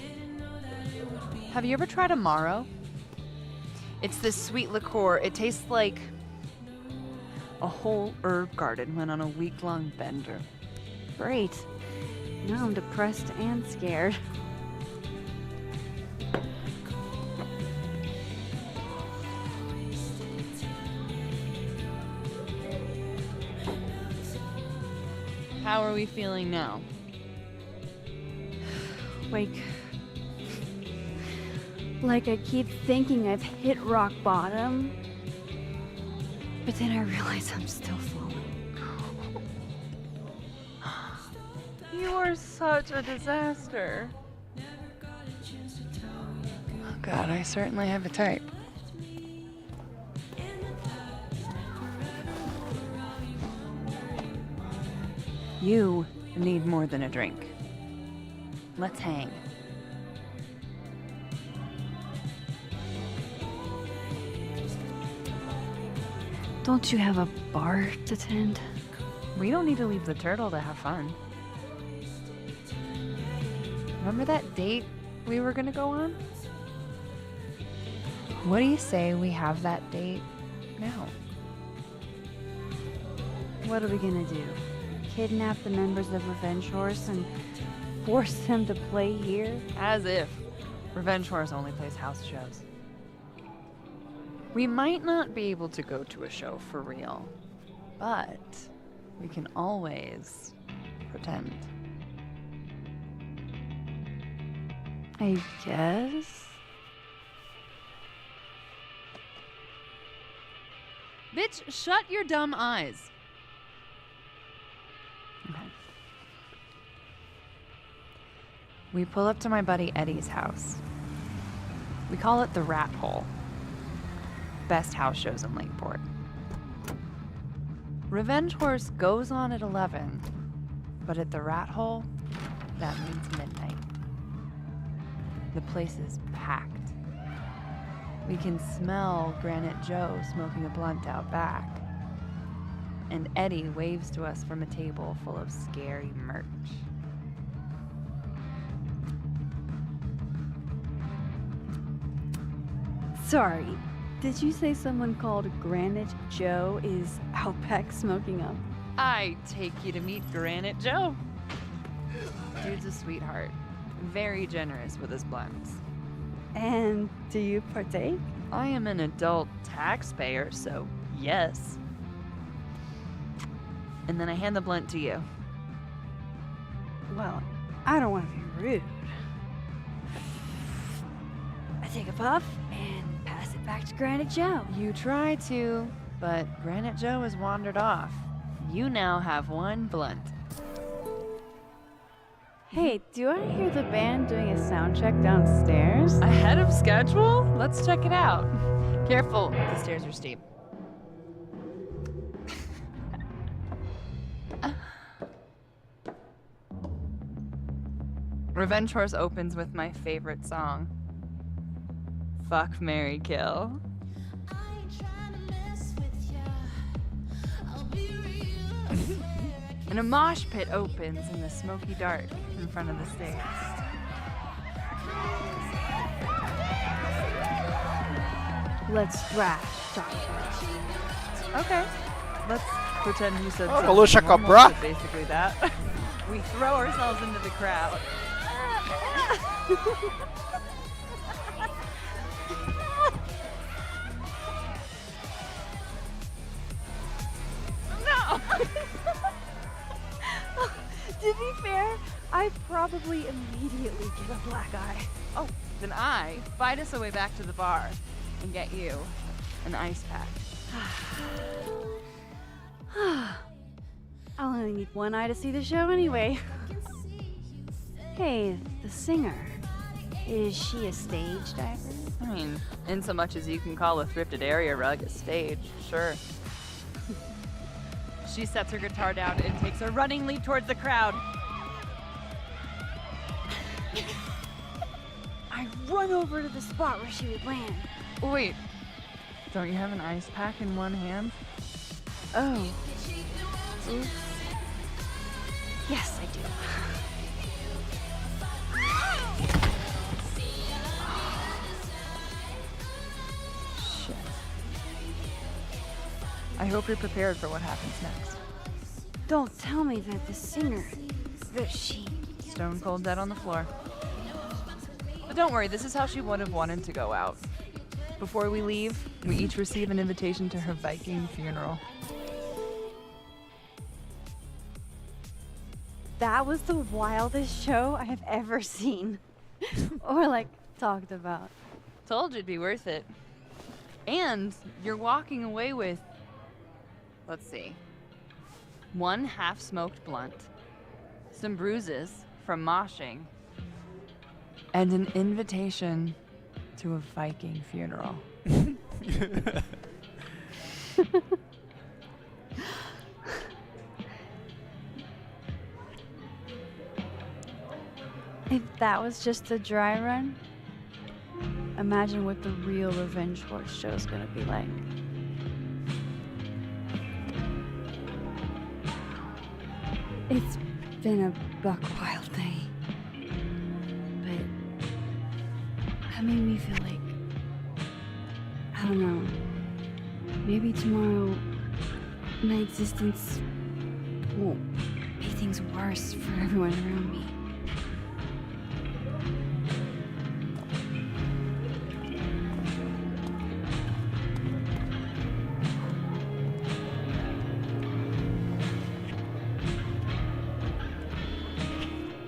Have you ever tried Amaro? It's this sweet liqueur. It tastes like a whole herb garden went on a week-long bender. Great. Now I'm depressed and scared. how are we feeling now? Like I keep thinking I've hit rock bottom, but then I realize I'm still falling. You are such a disaster. Oh God, I certainly have a type. You need more than a drink. Let's hang. Don't you have a bar to tend? We don't need to leave the turtle to have fun. Remember that date we were gonna go on? What do you say we have that date now? What are we gonna do? Kidnap the members of Revenge Horse and force them to play here? As if. Revenge Horse only plays house shows. We might not be able to go to a show for real, but we can always pretend. I guess. Bitch, shut your dumb eyes. Okay. We pull up to my buddy Eddie's house. We call it the Rat Hole. Best house shows in Lakeport. Revenge Horse goes on at 11, but at the Rat Hole, that means midnight. The place is packed. We can smell Granite Joe smoking a blunt out back. And Eddie waves to us from a table full of scary merch. Sorry, did you say someone called Granite Joe is out back smoking up? I take you to meet Granite Joe. Dude's a sweetheart. Very generous with his blunts. And do you partake? I am an adult taxpayer, so yes. And then I hand the blunt to you. Well, I don't want to be rude. I take a puff and pass it back to Granite Joe. You try to, but Granite Joe has wandered off. You now have one blunt. Hey, do I hear the band doing a sound check downstairs? Ahead of schedule? Let's check it out. Careful, the stairs are steep. Revenge Horse opens with my favorite song. Fuck, Marry, Kill. And a mosh pit opens in the smoky dark in front of the stage. Let's thrash, Doctor. Okay. Let's pretend you said Oh, something Volusia normal, Cabra. but basically that. We throw ourselves into the crowd. No! To be fair, I probably immediately get a black eye. Oh, then I fight us a way back to the bar and get you an ice pack. I'll only need one eye to see the show anyway. Hey, the singer. Is she a stage diver? I mean, in so much as you can call a thrifted area rug a stage, sure. She sets her guitar down and takes a running leap towards the crowd. I run over to the spot where she would land. Wait, don't you have an ice pack in one hand? Oh. Oops. Yes, I do. Shit. I hope you're prepared for what happens next. Don't tell me that the singer, that she... Stone cold dead on the floor. But don't worry, this is how she would have wanted to go out. Before we leave, we each receive an invitation to her Viking funeral. That was the wildest show I have ever seen. Or like talked about. Told you it'd be worth it. And you're walking away with, let's see, 1 half-smoked blunt, some bruises from moshing, and an invitation to a Viking funeral. If that was just a dry run, imagine what the real Revenge Horse show is gonna be like. It's been a buck wild day, but that made me feel like, I don't know, maybe tomorrow my existence won't make things worse for everyone around me.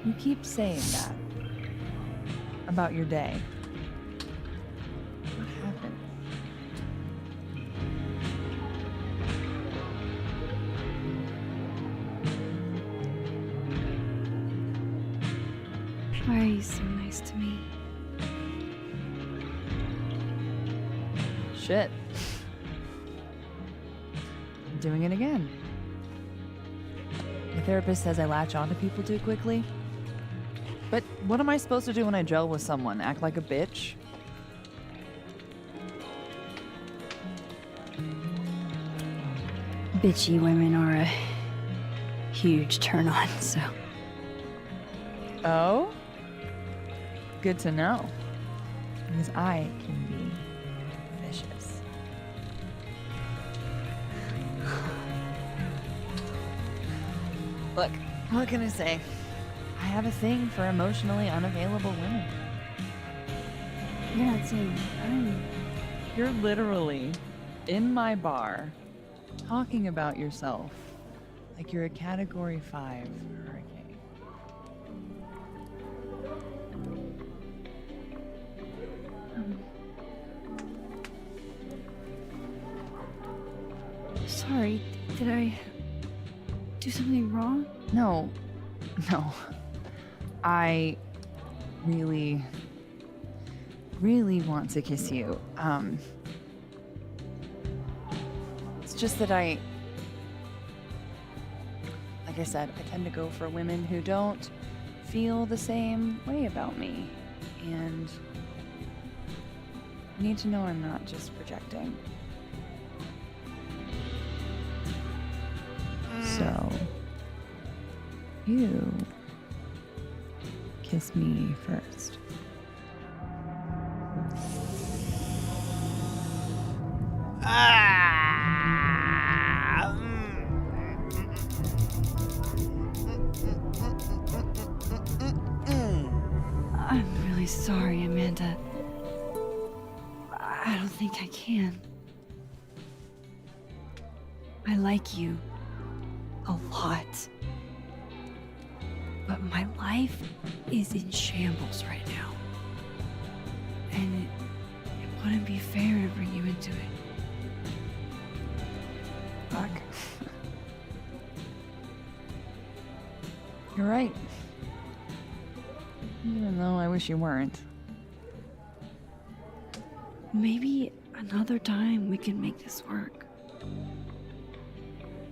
You keep saying that about your day. What happened? Why are you so nice to me? Shit. I'm doing it again. The therapist says I latch onto people too quickly. But what am I supposed to do when I gel with someone? Act like a bitch? Bitchy women are a huge turn on, so. Oh? Good to know. Because I can be vicious. Look, what can I say? I have a thing for emotionally unavailable women. You're not saying I'm... You're literally in my bar talking about yourself like you're a Category 5 hurricane. Sorry, did I do something wrong? No. I really want to kiss you. It's just that like I said, I tend to go for women who don't feel the same way about me. And you need to know I'm not just projecting. So, you kiss me first. I'm really sorry, Amanda. I don't think I can. I like you a lot. But my life is in shambles right now. And it wouldn't be fair to bring you into it. Fuck. You're right. Even though I wish you weren't. Maybe another time we can make this work.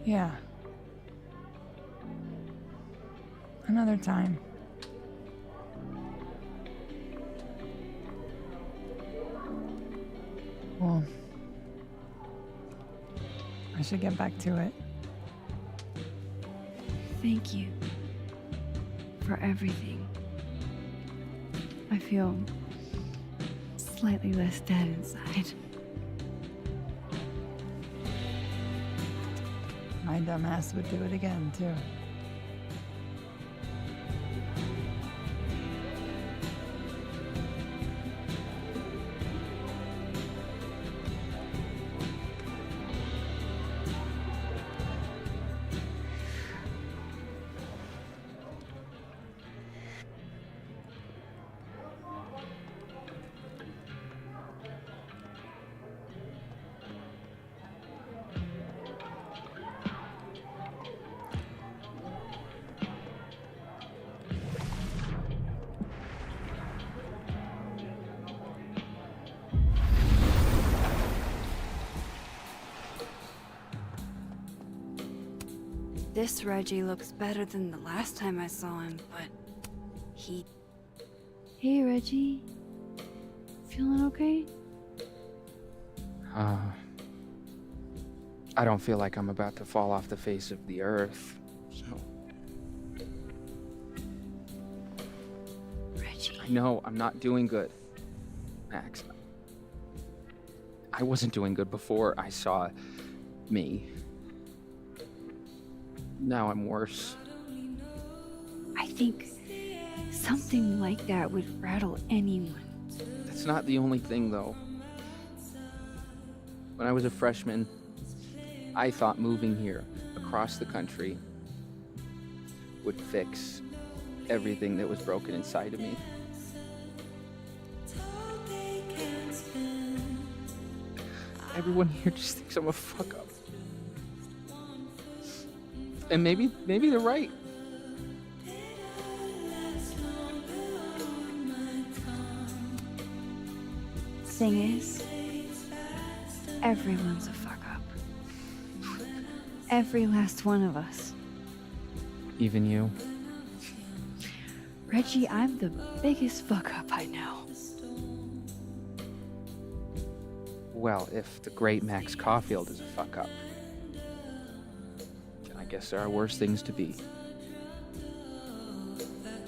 Yeah. Another time. Well, I should get back to it. Thank you for everything. I feel slightly less dead inside. My dumbass would do it again, too. This Reggie looks better than the last time I saw him, but he... Hey, Reggie. Feeling okay? I don't feel like I'm about to fall off the face of the earth, so... Reggie. I know, I'm not doing good, Max. I wasn't doing good before I saw me. Now I'm worse. I think something like that would rattle anyone. That's not the only thing, though. When I was a freshman, I thought moving here, across the country, would fix everything that was broken inside of me. Everyone here just thinks I'm a fuck-up. And maybe they're right. Thing is, everyone's a fuck-up. Every last one of us. Even you. Reggie, I'm the biggest fuck-up I know. Well, if the great Max Caulfield is a fuck-up, then I guess there are worse things to be.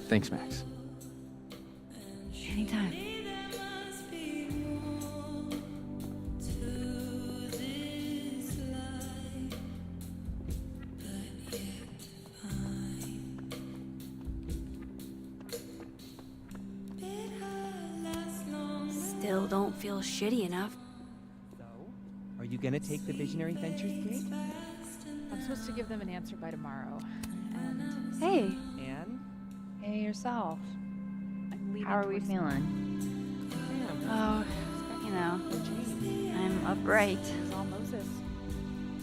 Thanks, Max. Anytime. Still don't feel shitty enough. Are you gonna take the Visionary Ventures gig? I'm supposed to give them an answer by tomorrow. And Hey. And? Hey, yourself. I'm leaning How are we towards- feeling? Oh, you know, I'm upright. It's all Moses.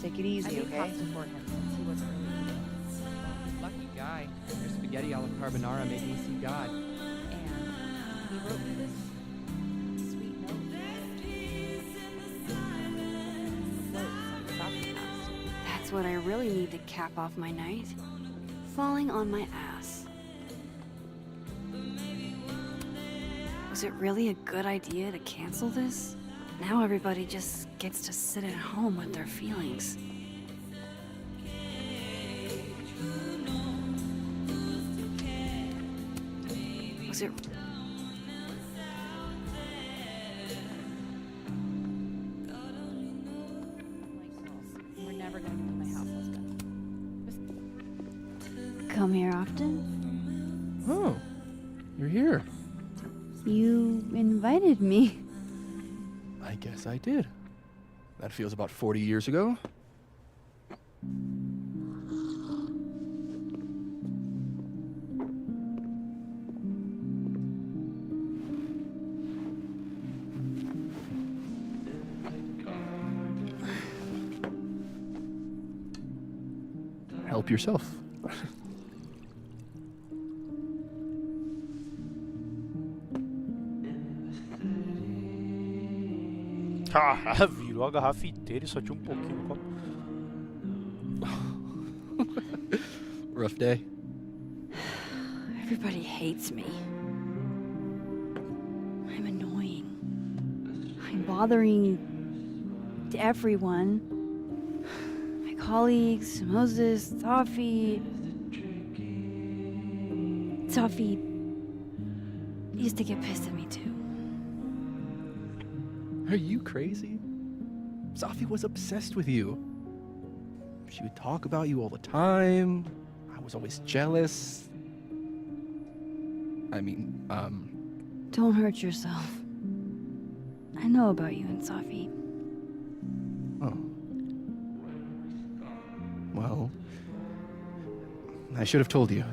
Take it easy, I made okay? pasta for him since he wasn't really eating. Lucky guy. Your spaghetti alla carbonara made me see God. And he wrote me this sweet note. That's what I really need to cap off my night. Falling on my ass. Was it really a good idea to cancel this? Now everybody just gets to sit at home with their feelings. Was it... We're never going to be my house husband. Come here often? Oh, you're here. You invited me. I guess I did. That feels about 40 years ago. Help yourself. Ah, virou a garrafa inteira e só tinha pouquinho no copo. Rough day. Everybody hates me. I'm annoying. I'm bothering everyone. My colleagues, Moses, Toffee. Toffee used to get pissed at me too. Are you crazy? Safi was obsessed with you. She would talk about you all the time. I was always jealous. I mean, Don't hurt yourself. I know about you and Safi. Oh. Well, I should have told you.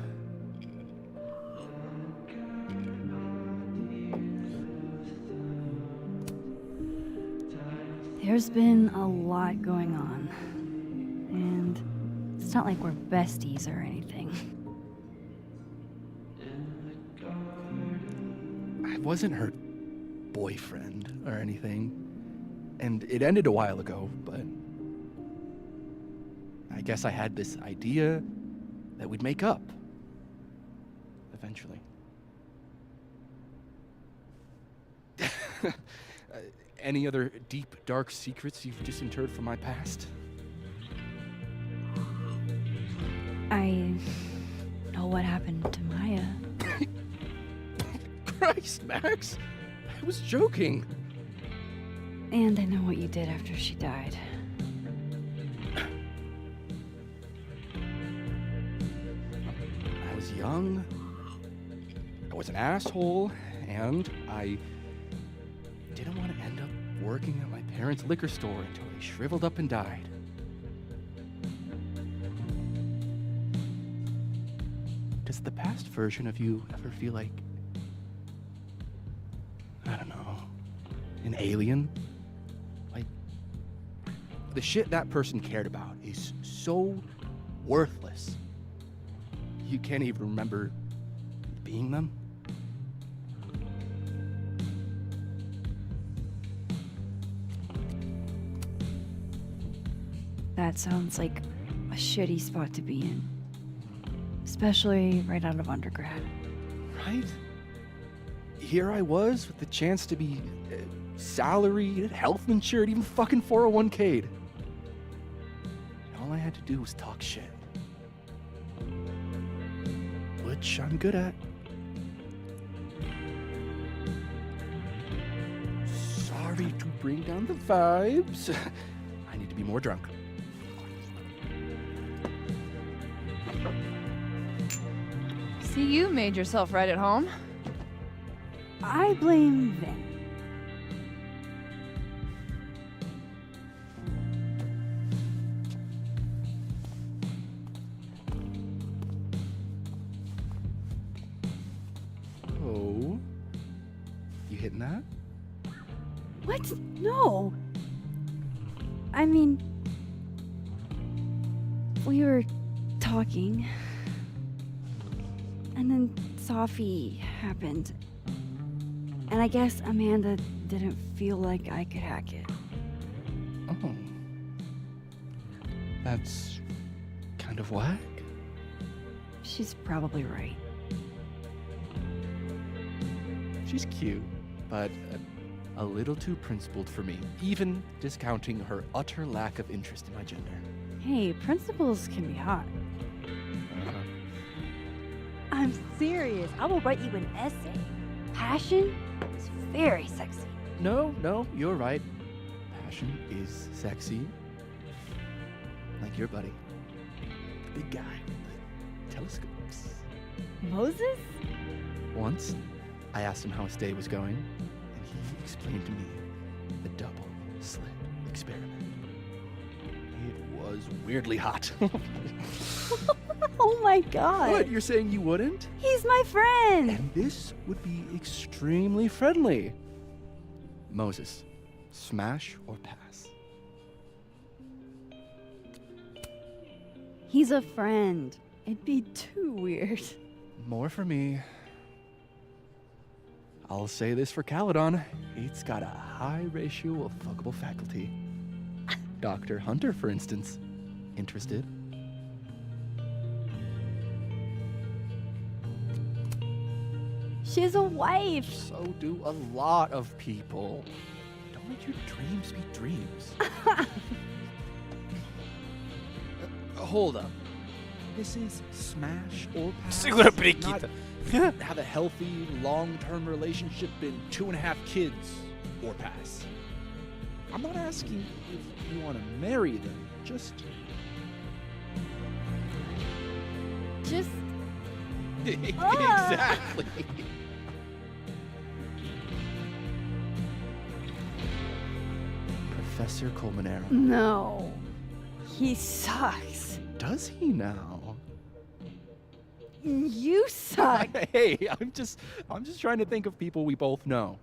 There's been a lot going on. And it's not like we're besties or anything. I wasn't her boyfriend or anything. And it ended a while ago, but I guess I had this idea that we'd make up. Eventually. Any other deep, dark secrets you've disinterred from my past? I know what happened to Maya. Christ, Max! I was joking. And I know what you did after she died. I was young, I was an asshole, and I didn't want to end up working at my parents' liquor store until they shriveled up and died. Does the past version of you ever feel like, I don't know, an alien? Like, the shit that person cared about is so worthless. You can't even remember being them? That sounds like a shitty spot to be in. Especially right out of undergrad. Right? Here I was with the chance to be salaried, health insured, even fucking 401k'd. All I had to do was talk shit. Which I'm good at. Sorry to bring down the vibes. I need to be more drunk. See, you made yourself right at home. I blame Vin. Oh. You hitting that? What? No. I mean, we were talking, and then Sophie happened, and I guess Amanda didn't feel like I could hack it. Oh. That's kind of whack. She's probably right. She's cute, but a little too principled for me, even discounting her utter lack of interest in my gender. Hey, principals can be hot. I'm serious. I will write you an essay. Passion is very sexy. No, you're right. Passion is sexy. Like your buddy. The big guy with the telescopes. Moses? Once, I asked him how his day was going, and he explained to me the double slit experiment. It was weirdly hot. Oh my god. What, you're saying you wouldn't? He's my friend. And this would be extremely friendly. Moses, smash or pass? He's a friend. It'd be too weird. More for me. I'll say this for Caledon. It's got a high ratio of fuckable faculty. Dr. Hunter, for instance. Interested? She has a wife. So do a lot of people. Don't let your dreams be dreams. Hold up. This is smash or pass. Segura a periquita. Not have a healthy, long-term relationship and 2.5 kids or pass. I'm not asking if you want to marry them. Just exactly. Professor Colmenero. No. He sucks. Does he now? You suck. Hey, I'm just trying to think of people we both know.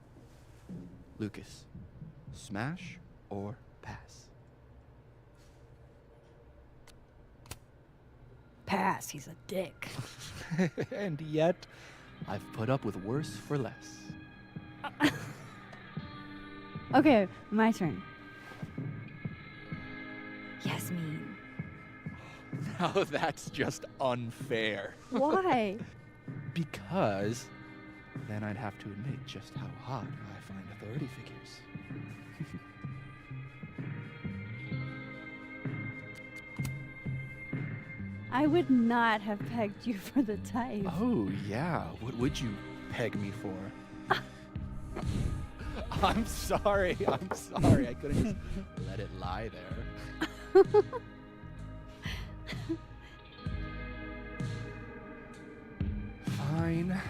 Lucas, smash or pass? Pass. He's a dick. And yet, I've put up with worse for less. Okay, my turn. Yasmin. Now that's just unfair. Why? Because then I'd have to admit just how hot I find authority figures. I would not have pegged you for the type. Oh, yeah. What would you peg me for? I'm sorry. I couldn't just let it lie there. Fine.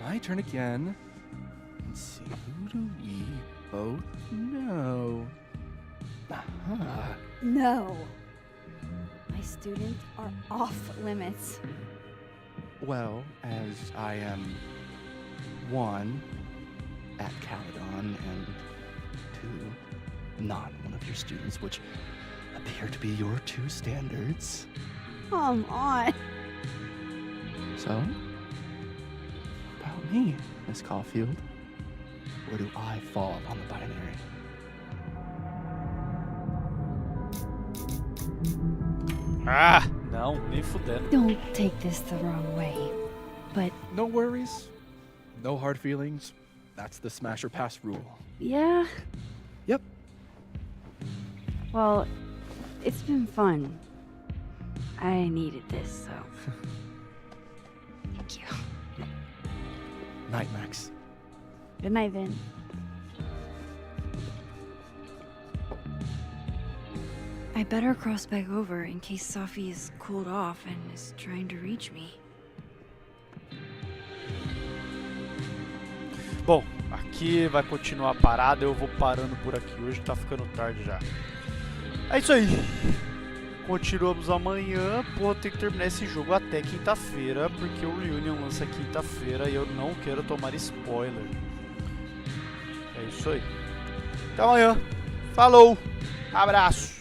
My turn again. Let's see, who do we both know? Aha. No. My students are off limits. Well, as I am 1 at Caledon and 2 not one of your students, which appear to be your 2 standards. Come on. So, about me, Miss Caulfield. Where do I fall on the binary? Ah, não, nem fudendo. Don't take this the wrong way, but No worries. No hard feelings. That's the smash or pass rule. yeah. Yep. Well, it's been fun. I needed this, so. Thank you. Night, Max. Good night, Vin. I better cross back over in case Safi is cooled off and is trying to reach me. Bom, aqui vai continuar parado, eu vou parando por aqui hoje, tá ficando tarde já. É isso aí. Continuamos amanhã. Pô, tem que terminar esse jogo até quinta-feira, porque o Reunion lança quinta-feira e eu não quero tomar spoiler. É isso aí. Até amanhã. Falou. Abraço.